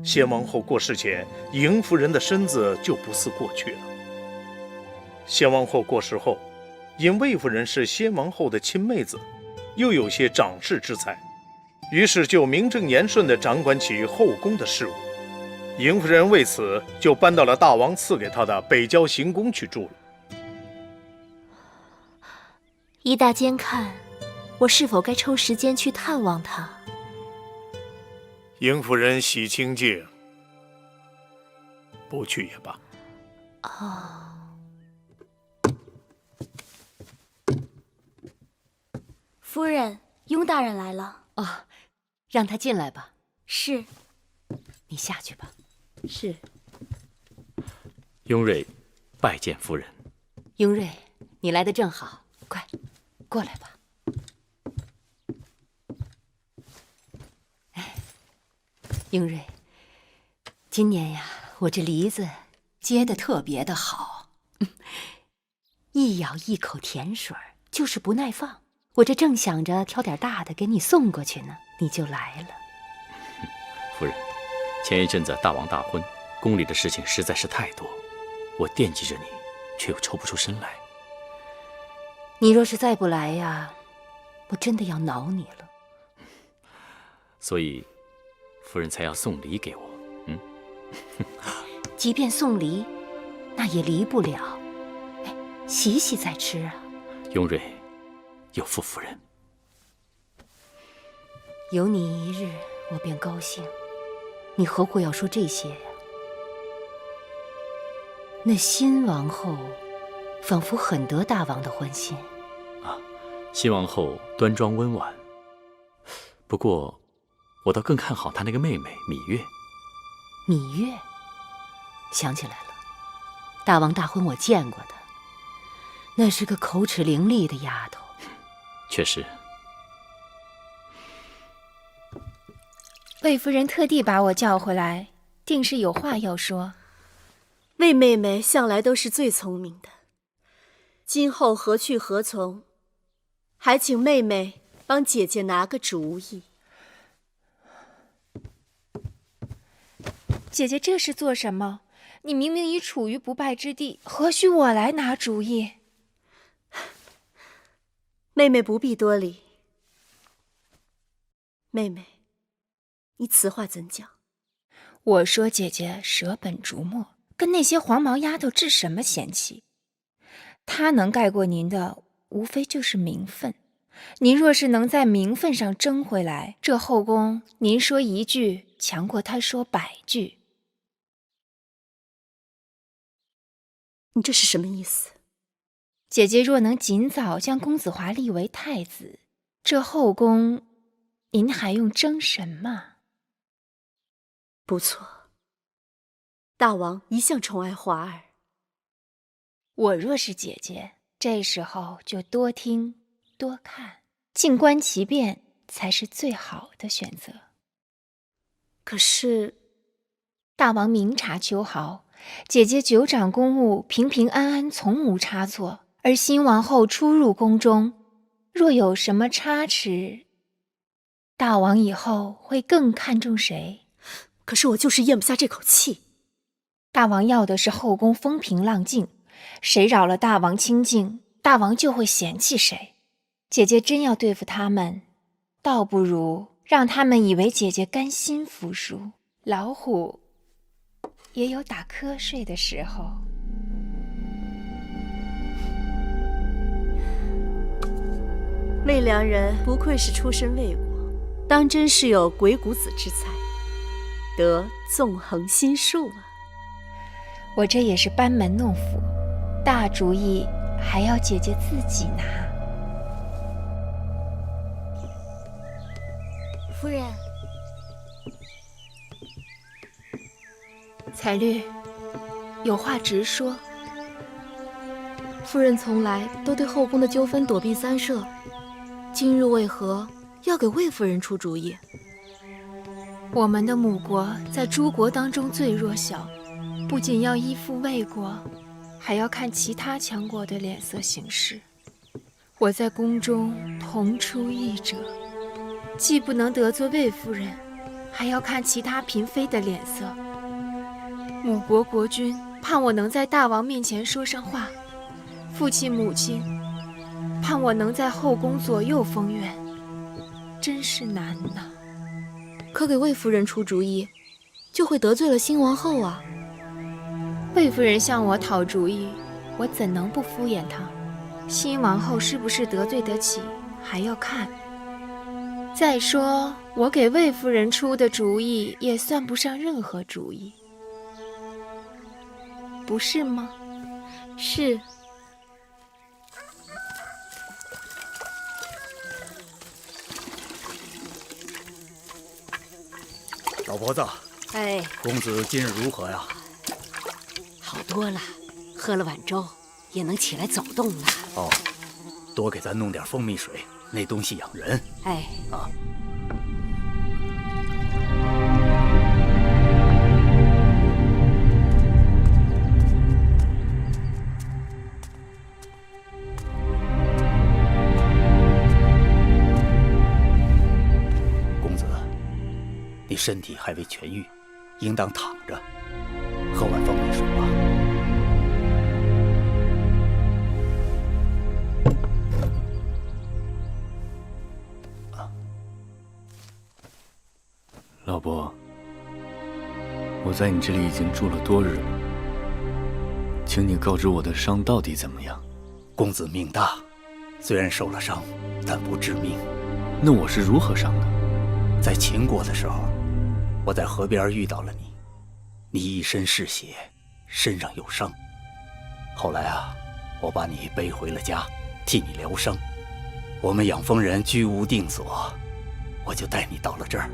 先王后过世前，嬴夫人的身子就不似过去了。先王后过世后，因魏夫人是先王后的亲妹子，又有些长世之才，于是就名正言顺地掌管起后宫的事务。嬴夫人为此就搬到了大王赐给她的北郊行宫去住了。依大监看，我是否该抽时间去探望她？嬴夫人喜清静，不去也罢。夫人，雍大人来了。哦，让他进来吧。是。你下去吧。是。雍瑞拜见夫人。雍瑞，你来得正好，快过来吧。雍瑞，今年呀，我这梨子结得特别的好，一咬一口甜水就是不耐放。我这正想着挑点大的给你送过去呢，你就来了。夫人，前一阵子大王大婚，宫里的事情实在是太多，我惦记着你，却又抽不出身来。你若是再不来呀，我真的要恼你了。所以夫人才要送礼给我。即便送礼，那也离不了。洗洗再吃啊。雍瑞有负夫人。有你一日，我便高兴。你何苦要说这些呀？那新王后仿佛很得大王的欢心。新王后端庄温婉，不过我倒更看好她那个妹妹芈月。芈月，想起来了，大王大婚我见过她，那是个口齿伶俐的丫头。确实。魏夫人特地把我叫回来，定是有话要说。魏妹妹向来都是最聪明的，今后何去何从，还请妹妹帮姐姐拿个主意。姐姐这是做什么？你明明已处于不败之地，何须我来拿主意？妹妹不必多礼。妹妹，你此话怎讲？我说姐姐舍本逐末，跟那些黄毛丫头置什么嫌弃？她能盖过您的，无非就是名分。您若是能在名分上争回来，这后宫您说一句，强过她说100句。你这是什么意思？姐姐若能尽早将公子华立为太子，这后宫您还用争什么？不错，大王一向宠爱华儿。我若是姐姐，这时候就多听多看，静观其变才是最好的选择。可是大王明察秋毫，姐姐久掌公务，平平安安，从无差错。而新王后初入宫中，若有什么差池，大王以后会更看重谁？可是我就是咽不下这口气。大王要的是后宫风平浪静，谁扰了大王清静，大王就会嫌弃谁。姐姐真要对付他们，倒不如让他们以为姐姐甘心服输。老虎也有打瞌睡的时候。魏良人不愧是出身魏国，当真是有鬼谷子之才，得纵横心术啊！我这也是班门弄斧，大主意还要姐姐自己拿。夫人，彩绿，有话直说。夫人从来都对后宫的纠纷躲避三舍，今日为何要给魏夫人出主意？我们的母国在诸国当中最弱小，不仅要依附魏国，还要看其他强国的脸色行事。我在宫中同出一辙，既不能得罪魏夫人，还要看其他嫔妃的脸色。母国国君盼我能在大王面前说上话，父亲母亲盼我能在后宫左右逢源，真是难呐。可给魏夫人出主意，就会得罪了新王后啊。魏夫人向我讨主意，我怎能不敷衍她？新王后是不是得罪得起，还要看。再说，我给魏夫人出的主意也算不上任何主意，不是吗？是。老婆子，哎，公子今日如何呀？好多了，喝了碗粥，也能起来走动了。哦，多给咱弄点蜂蜜水，那东西养人。哎，啊。你身体还未痊愈，应当躺着，喝碗蜂蜜水吧。老伯，我在你这里已经住了多日了，请你告知我的伤到底怎么样。公子命大，虽然受了伤，但不致命。那我是如何伤的？在秦国的时候，我在河边遇到了你，你一身是血，身上有伤。后来啊，我把你背回了家，替你疗伤。我们养蜂人居无定所，我就带你到了这儿。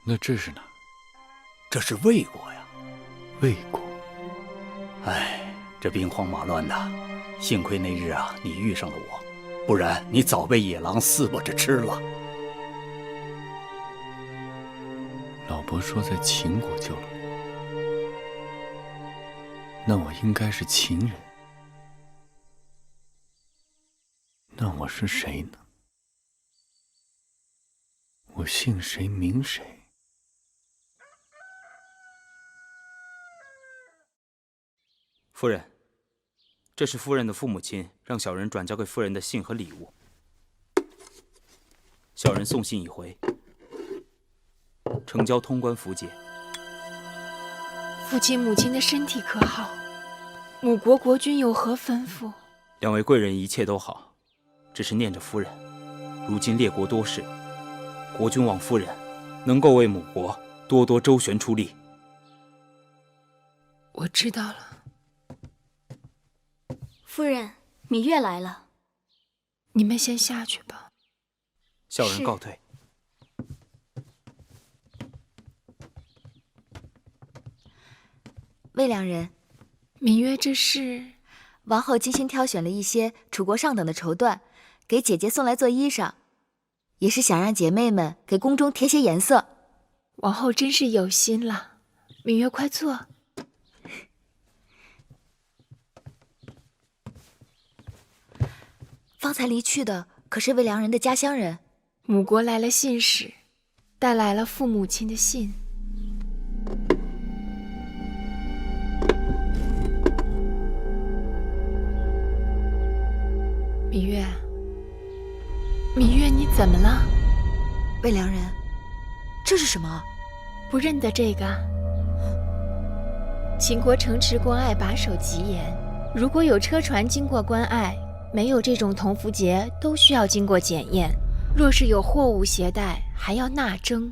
那这是哪？这是魏国呀。魏国。哎，这兵荒马乱的，幸亏那日啊，你遇上了我。不然你早被野狼撕巴着吃了。老伯说在秦国救了我，那我应该是秦人。那我是谁呢？我姓谁名谁？夫人，这是夫人的父母亲让小人转交给夫人的信和礼物。小人送信已回，呈交通关符节。父亲母亲的身体可好？母国国君有何吩咐？两位贵人一切都好，只是念着夫人。如今列国多事，国君望夫人能够为母国多多周旋出力。我知道了。夫人，芈月来了。你们先下去吧。小人告退。魏良人，芈月，这是王后精心挑选了一些楚国上等的绸缎，给姐姐送来做衣裳，也是想让姐妹们给宫中添些颜色。王后真是有心了。芈月，快坐。方才离去的可是魏良人的家乡人。母国来了信使，带来了父母亲的信。芈月，芈月，你怎么了？魏良人，这是什么？不认得这个？秦国城池关隘把守极严，如果有车船经过关隘，没有这种铜符节，都需要经过检验。若是有货物携带，还要纳征。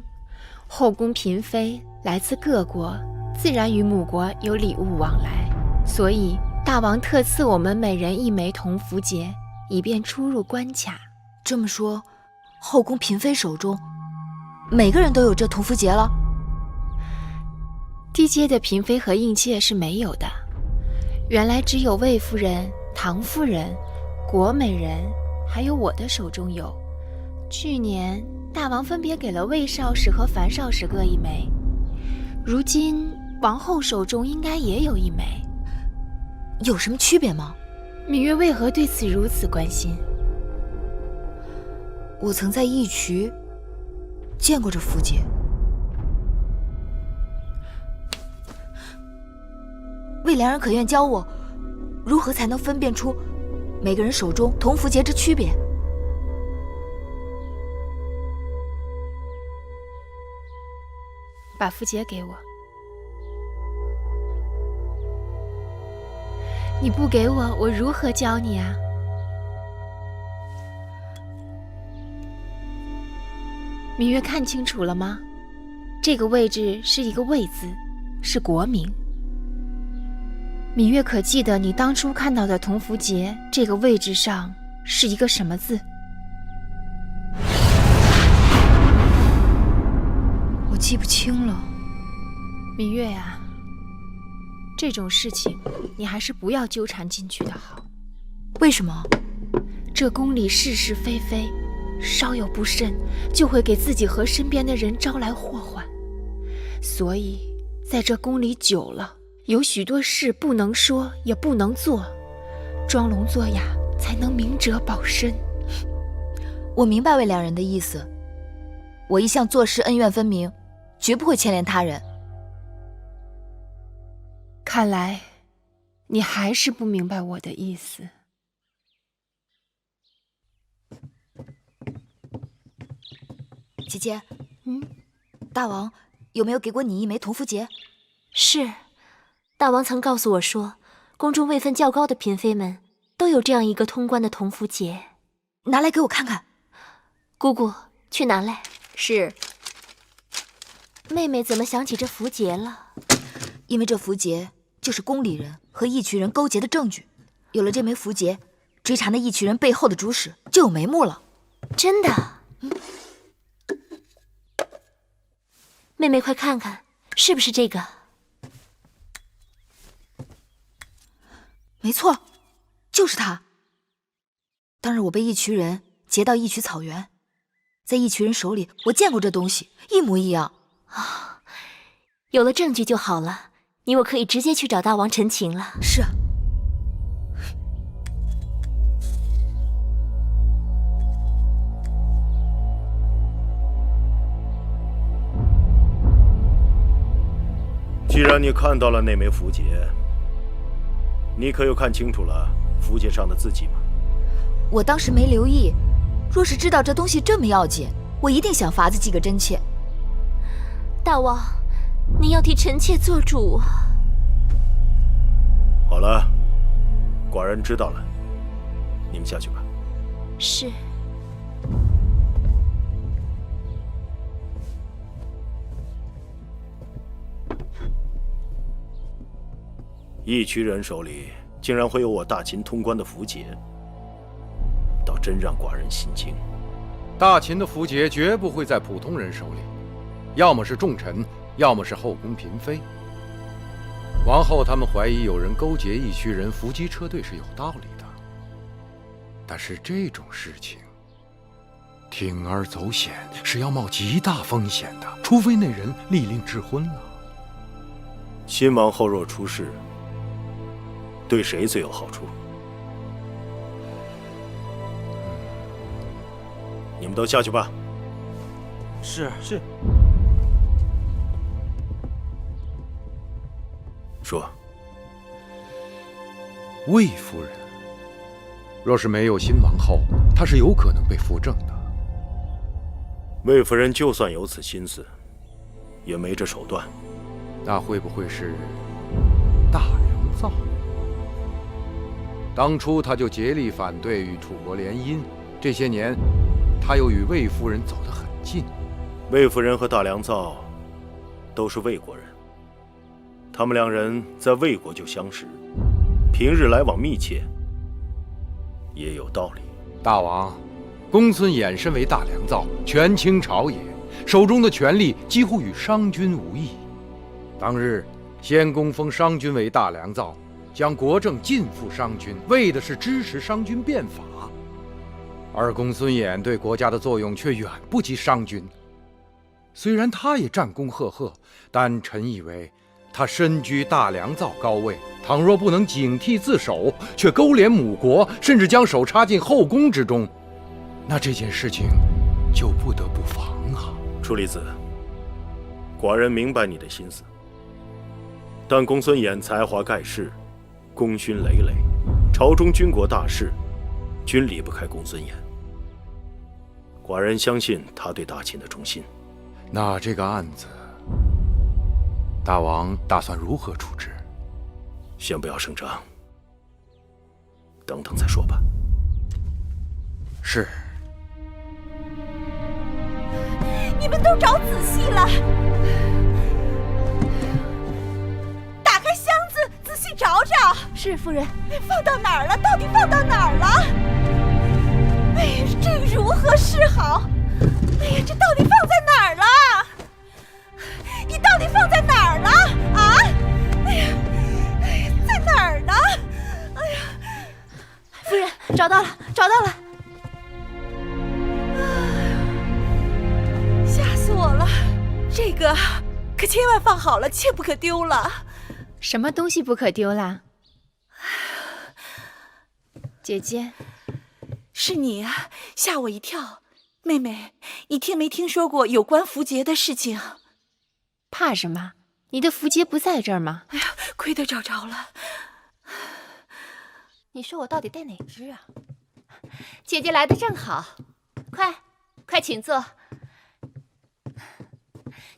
后宫嫔妃来自各国，自然与母国有礼物往来，所以大王特赐我们每人1枚铜符节，以便出入关卡。这么说，后宫嫔妃手中每个人都有这铜符节了？低阶的嫔妃和应妾是没有的，原来只有魏夫人、唐夫人、国美人，还有我的手中有。去年大王分别给了魏少使和樊少使各1枚，如今王后手中应该也有1枚。有什么区别吗？芈月为何对此如此关心？我曾在义渠见过这符节。魏良人可愿教我，如何才能分辨出每个人手中铜符节之区别？把符节给我。你不给我，我如何教你啊？芈月看清楚了吗？这个位置是一个魏字，是国名。芈月可记得你当初看到的铜符节这个位置上是一个什么字？我记不清了。芈月呀，这种事情你还是不要纠缠进去的好。为什么？这宫里是是非非，稍有不慎就会给自己和身边的人招来祸患。所以在这宫里久了，有许多事不能说也不能做，装聋作哑才能明哲保身。我明白魏良人的意思，我一向做事恩怨分明，绝不会牵连他人。看来你还是不明白我的意思。姐姐，大王有没有给过你1枚铜符节？是，大王曾告诉我说，宫中位分较高的嫔妃们都有这样一个通关的铜符节。拿来给我看看。姑姑，去拿来。是。妹妹怎么想起这符节了？因为这符节就是宫里人和义渠人勾结的证据。有了这枚符节，追查那义渠人背后的主使就有眉目了。真的？妹妹快看看，是不是这个？没错，就是他。当日我被义渠人劫到义渠草原，在义渠人手里，我见过这东西，一模一样。啊，有了证据就好了，你我可以直接去找大王陈情了。是。既然你看到了那枚符节，你可有看清楚了符节上的字迹吗？我当时没留意，若是知道这东西这么要紧，我一定想法子记个真切。大王，您要替臣妾做主啊！好了，寡人知道了，你们下去吧。是。义渠人手里竟然会有我大秦通关的符节，倒真让寡人心惊。大秦的符节绝不会在普通人手里，要么是重臣，要么是后宫嫔妃。王后他们怀疑有人勾结义渠人伏击车队是有道理的，但是这种事情铤而走险是要冒极大风险的，除非那人立令智昏了。新王后若出事，对谁最有好处？你们都下去吧。是。说。魏夫人，若是没有新王后，她是有可能被扶正的。魏夫人就算有此心思，也没这手段。那会不会是大良造？当初他就竭力反对与楚国联姻，这些年他又与魏夫人走得很近。魏夫人和大良造都是魏国人，他们两人在魏国就相识，平日来往密切，也有道理。大王，公孙衍身为大良造，权倾朝野，手中的权力几乎与商君无异。当日先公封商君为大良造，将国政尽付商君，为的是支持商君变法。而公孙衍对国家的作用却远不及商君。虽然他也战功赫赫，但臣以为他身居大良造高位，倘若不能警惕自守，却勾连母国，甚至将手插进后宫之中，那这件事情就不得不防啊。楚离子，寡人明白你的心思，但公孙衍才华盖世，功勋累累，朝中军国大事，均离不开公孙衍。寡人相信他对大秦的忠心。那这个案子，大王打算如何处置？先不要声张，等等再说吧。是。你们都找仔细了，打开箱子，仔细找找。是，夫人。放到哪儿了？到底放到哪儿了？哎呀，这如何是好？哎呀，这到底放在哪儿了？你到底放在哪儿了？啊！哎呀，在哪儿呢？哎呀，夫人，找到了，找到了！吓死我了！这个可千万放好了，切不可丢了。什么东西不可丢啦？姐姐，是你啊，吓我一跳。妹妹，你听没听说过有关符节的事情？怕什么？你的符节不在这儿吗？哎呀，亏得找着了。你说我到底带哪只啊？姐姐来的正好，快请坐。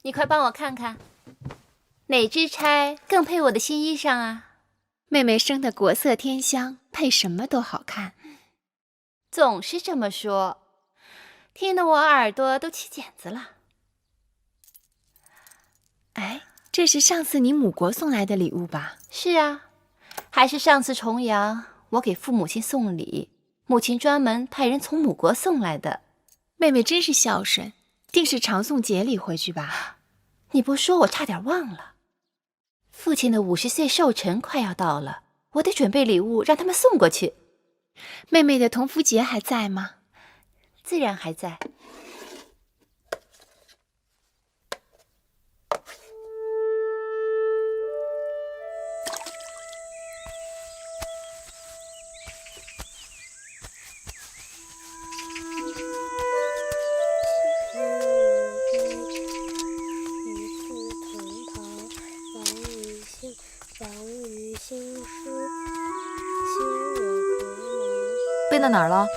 你快帮我看看，哪只钗更配我的新衣裳啊？妹妹生的国色天香，配什么都好看。总是这么说，听得我耳朵都起茧子了。哎，这是上次你母国送来的礼物吧？是啊，还是上次重阳我给父母亲送礼，母亲专门派人从母国送来的。妹妹真是孝顺，定是常送节礼回去吧？你不说我差点忘了，父亲的50岁寿辰快要到了，我得准备礼物让他们送过去。妹妹的同符节还在吗？自然还在。背到哪儿了？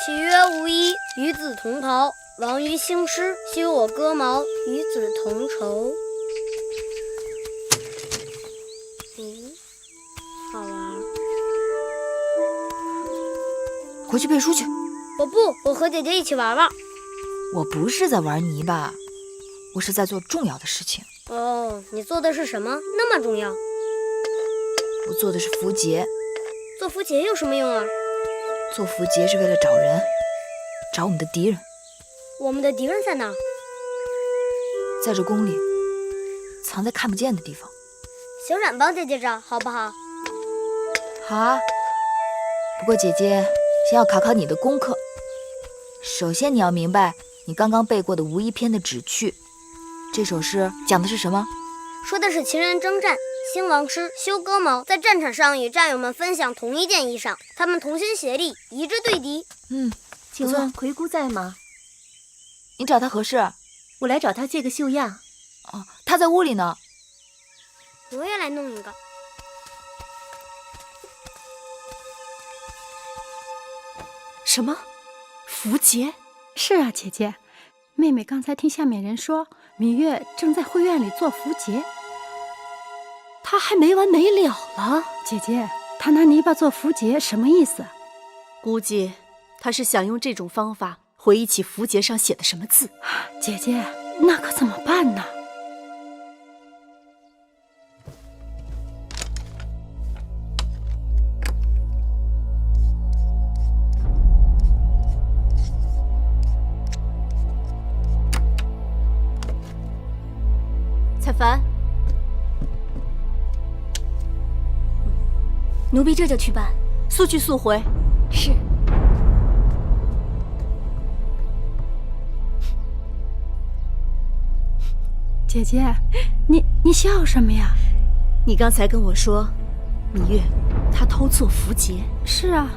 岂曰无衣，与子同袍。王于兴师，修我戈矛，与子同酬。好玩。回去背书去。我不，我和姐姐一起玩玩。我不是在玩泥巴，我是在做重要的事情。哦，你做的是什么？那么重要？我做的是符节。做符节有什么用啊？做符节是为了找人，找我们的敌人。我们的敌人在哪？在这宫里，藏在看不见的地方。小冉帮姐姐找，好不好？好啊。不过姐姐先要考考你的功课。首先你要明白你刚刚背过的《无衣篇》的旨趣。这首诗讲的是什么？说的是秦人征战，兴王师修戈矛，在战场上与战友们分享同一件衣裳，他们同心协力，一致对敌。请问魁姑在吗？你找他何事？我来找他借个绣样。哦，他在屋里呢。我也来弄一个。什么？符节？是啊，姐姐，妹妹刚才听下面人说，芈月正在会院里做符节。她还没完没了了。姐姐，她拿泥巴做符节什么意思？估计她是想用这种方法回忆起符节上写的什么字。姐姐，那可怎么办呢？采凡，奴婢这就去办。速去速回。是。姐姐，你笑什么呀？你刚才跟我说，芈月她偷做符节。是啊，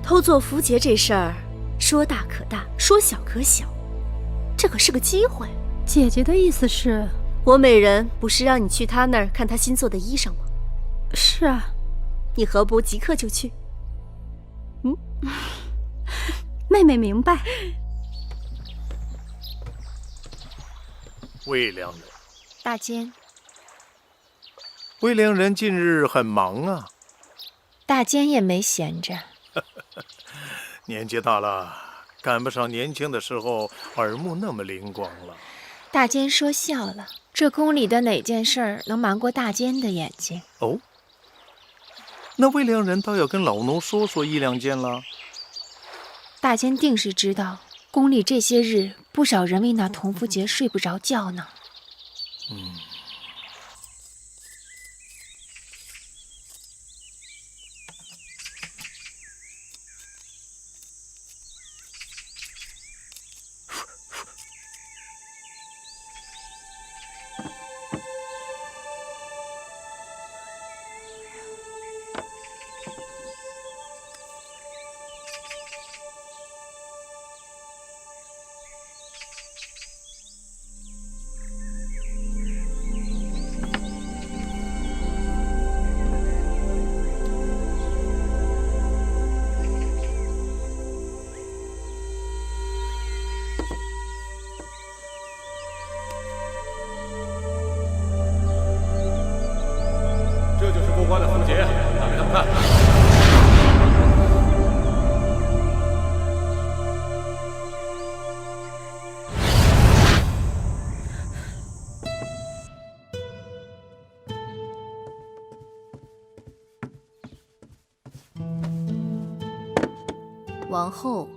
偷做符节这事儿，说大可大，说小可小，这可是个机会。姐姐的意思是？我美人不是让你去他那儿看他新做的衣裳吗？是啊，你何不即刻就去？妹妹明白。魏良人，大监。魏良人近日很忙啊。大监也没闲着。年纪大了，赶不上年轻的时候耳目那么灵光了。大监说笑了，这宫里的哪件事儿能瞒过大监的眼睛？哦，那魏良人倒要跟老奴说说一两件了。大监定是知道，宫里这些日不少人为那同福节睡不着觉呢。这就是过关的符节，拿给他们看。王后，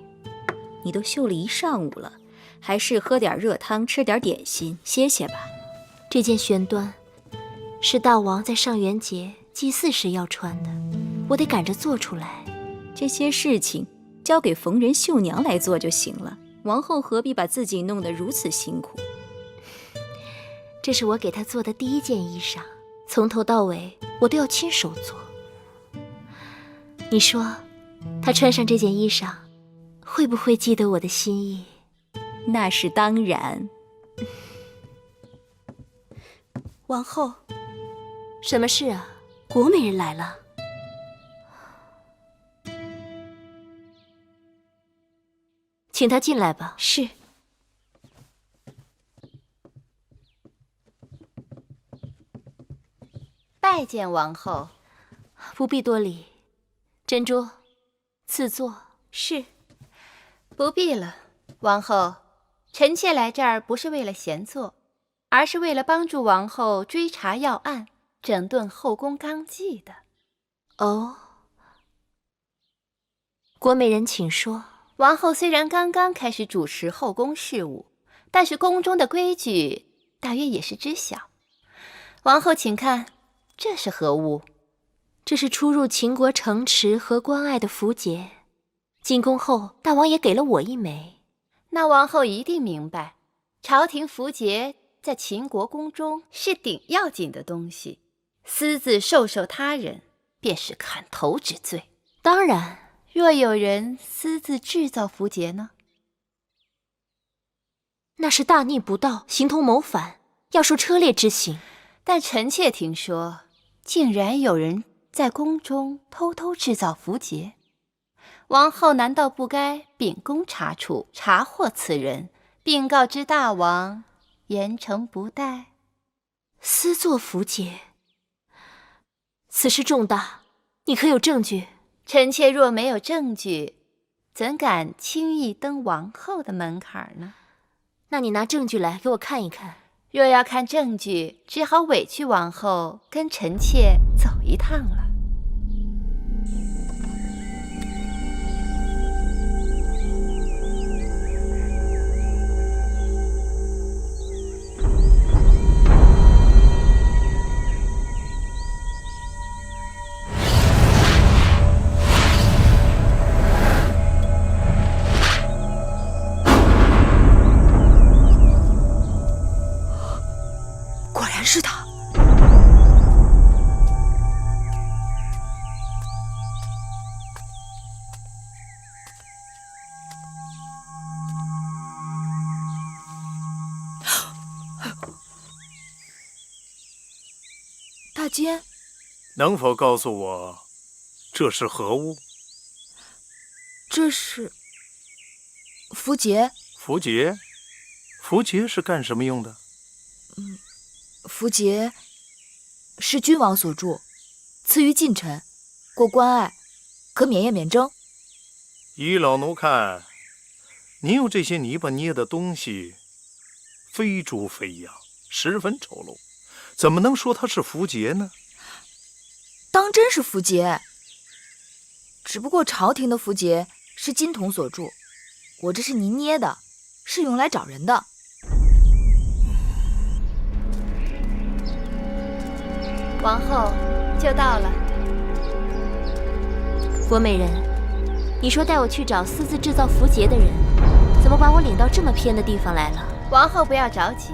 你都绣了一上午了，还是喝点热汤，吃点点心，歇歇吧。这件玄缎是大王在上元节祭祀时要穿的，我得赶着做出来。这些事情交给缝人绣娘来做就行了，王后何必把自己弄得如此辛苦？这是我给她做的第一件衣裳，从头到尾我都要亲手做。你说，她穿上这件衣裳，会不会记得我的心意？那是当然。王后，什么事啊？国美人来了。请她进来吧。是。拜见王后。不必多礼。珍珠，赐座。是。不必了，王后。臣妾来这儿不是为了闲坐，而是为了帮助王后追查要案，整顿后宫纲纪的。哦，国美人请说。王后虽然刚刚开始主持后宫事务，但是宫中的规矩大约也是知晓。王后请看，这是何物？这是出入秦国城池和关隘的符节，进宫后大王也给了我一枚。那王后一定明白，朝廷符节在秦国宫中是顶要紧的东西，私自授受他人，便是砍头之罪。当然，若有人私自制造符节呢？那是大逆不道，形同谋反，要受车裂之刑。但臣妾听说，竟然有人在宫中偷偷制造符节。王后难道不该秉公查处，查获此人，并告知大王，严惩不贷？私作符节，此事重大，你可有证据？臣妾若没有证据，怎敢轻易登王后的门槛呢？那你拿证据来给我看一看。若要看证据，只好委屈王后跟臣妾走一趟了。是他。大监，能否告诉我，这是何物？这是符节。符节？符节是干什么用的？符节是君王所铸，赐予近臣，过关隘，可免业免征。依老奴看，你用这些泥巴捏的东西，非猪非羊，十分丑陋，怎么能说它是符节呢？当真是符节，只不过朝廷的符节是金铜所铸，我这是泥捏的，是用来找人的。王后就到了。郭美人，你说带我去找私自制造符节的人，怎么把我领到这么偏的地方来了？王后不要着急，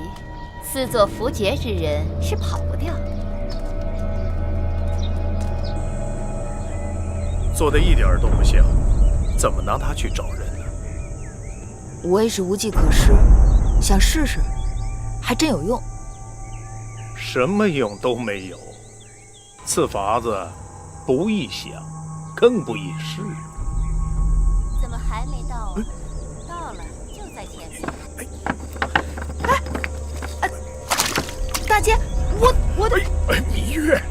私作符节之人是跑不掉的。做的一点都不像，怎么拿他去找人呢？我也是无计可施，想试试，还真有用。什么用都没有。此法子不易想，更不易试。怎么还没到啊？到了，就在前面。大姐，我的……芈月，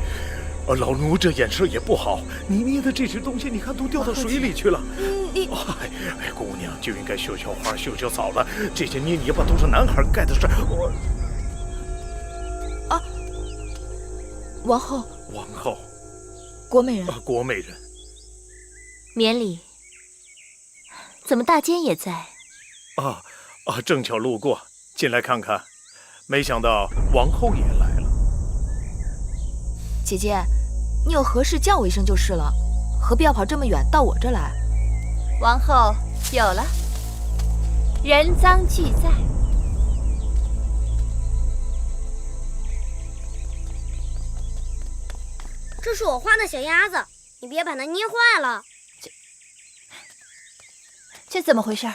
老奴这眼色也不好，你捏的这些东西，你看都掉到水里去了。姑娘就应该绣绣花、绣绣草了，这些捏泥巴都是男孩干的事。王后。王后，郭美人，郭美人，免礼。怎么大监也在？正巧路过，进来看看。没想到王后也来了。姐姐，你有何事叫我一声就是了，何必要跑这么远到我这来？王后有了，人赃俱在。这是我画的小鸭子，你别把它捏坏了。这怎么回事？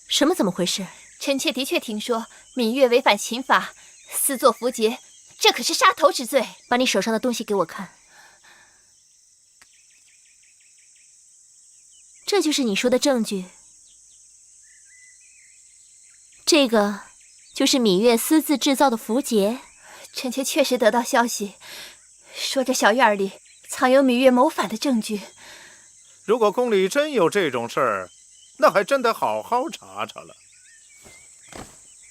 什么怎么回事？臣妾的确听说芈月违反秦法，私作符节，这可是杀头之罪。把你手上的东西给我看。这就是你说的证据？这个就是芈月私自制造的符节？臣妾确实得到消息，说这小院里藏有芈月谋反的证据。如果宫里真有这种事儿，那还真得好好查查了。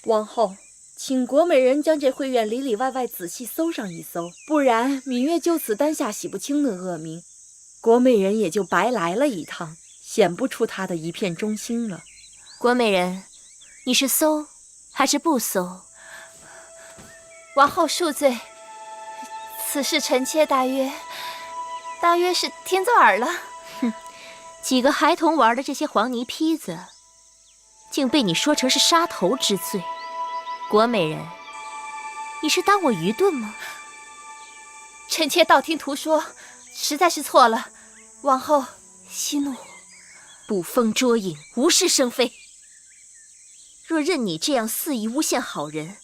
王后，请国美人将这慧院里里外外仔细搜上一搜，不然芈月就此担下洗不清的恶名，国美人也就白来了一趟，显不出她的一片忠心了。国美人，你是搜还是不搜？王后恕罪，此事臣妾大约是听作耳了。哼，几个孩童玩的这些黄泥坯子，竟被你说成是杀头之罪。国美人，你是当我愚钝吗？臣妾道听途说，实在是错了，王后息怒。捕风捉影，无事生非。若任你这样肆意诬陷好人，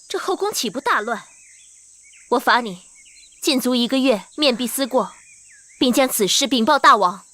这后宫岂不大乱？我罚你禁足1个月，面壁思过，并将此事禀报大王。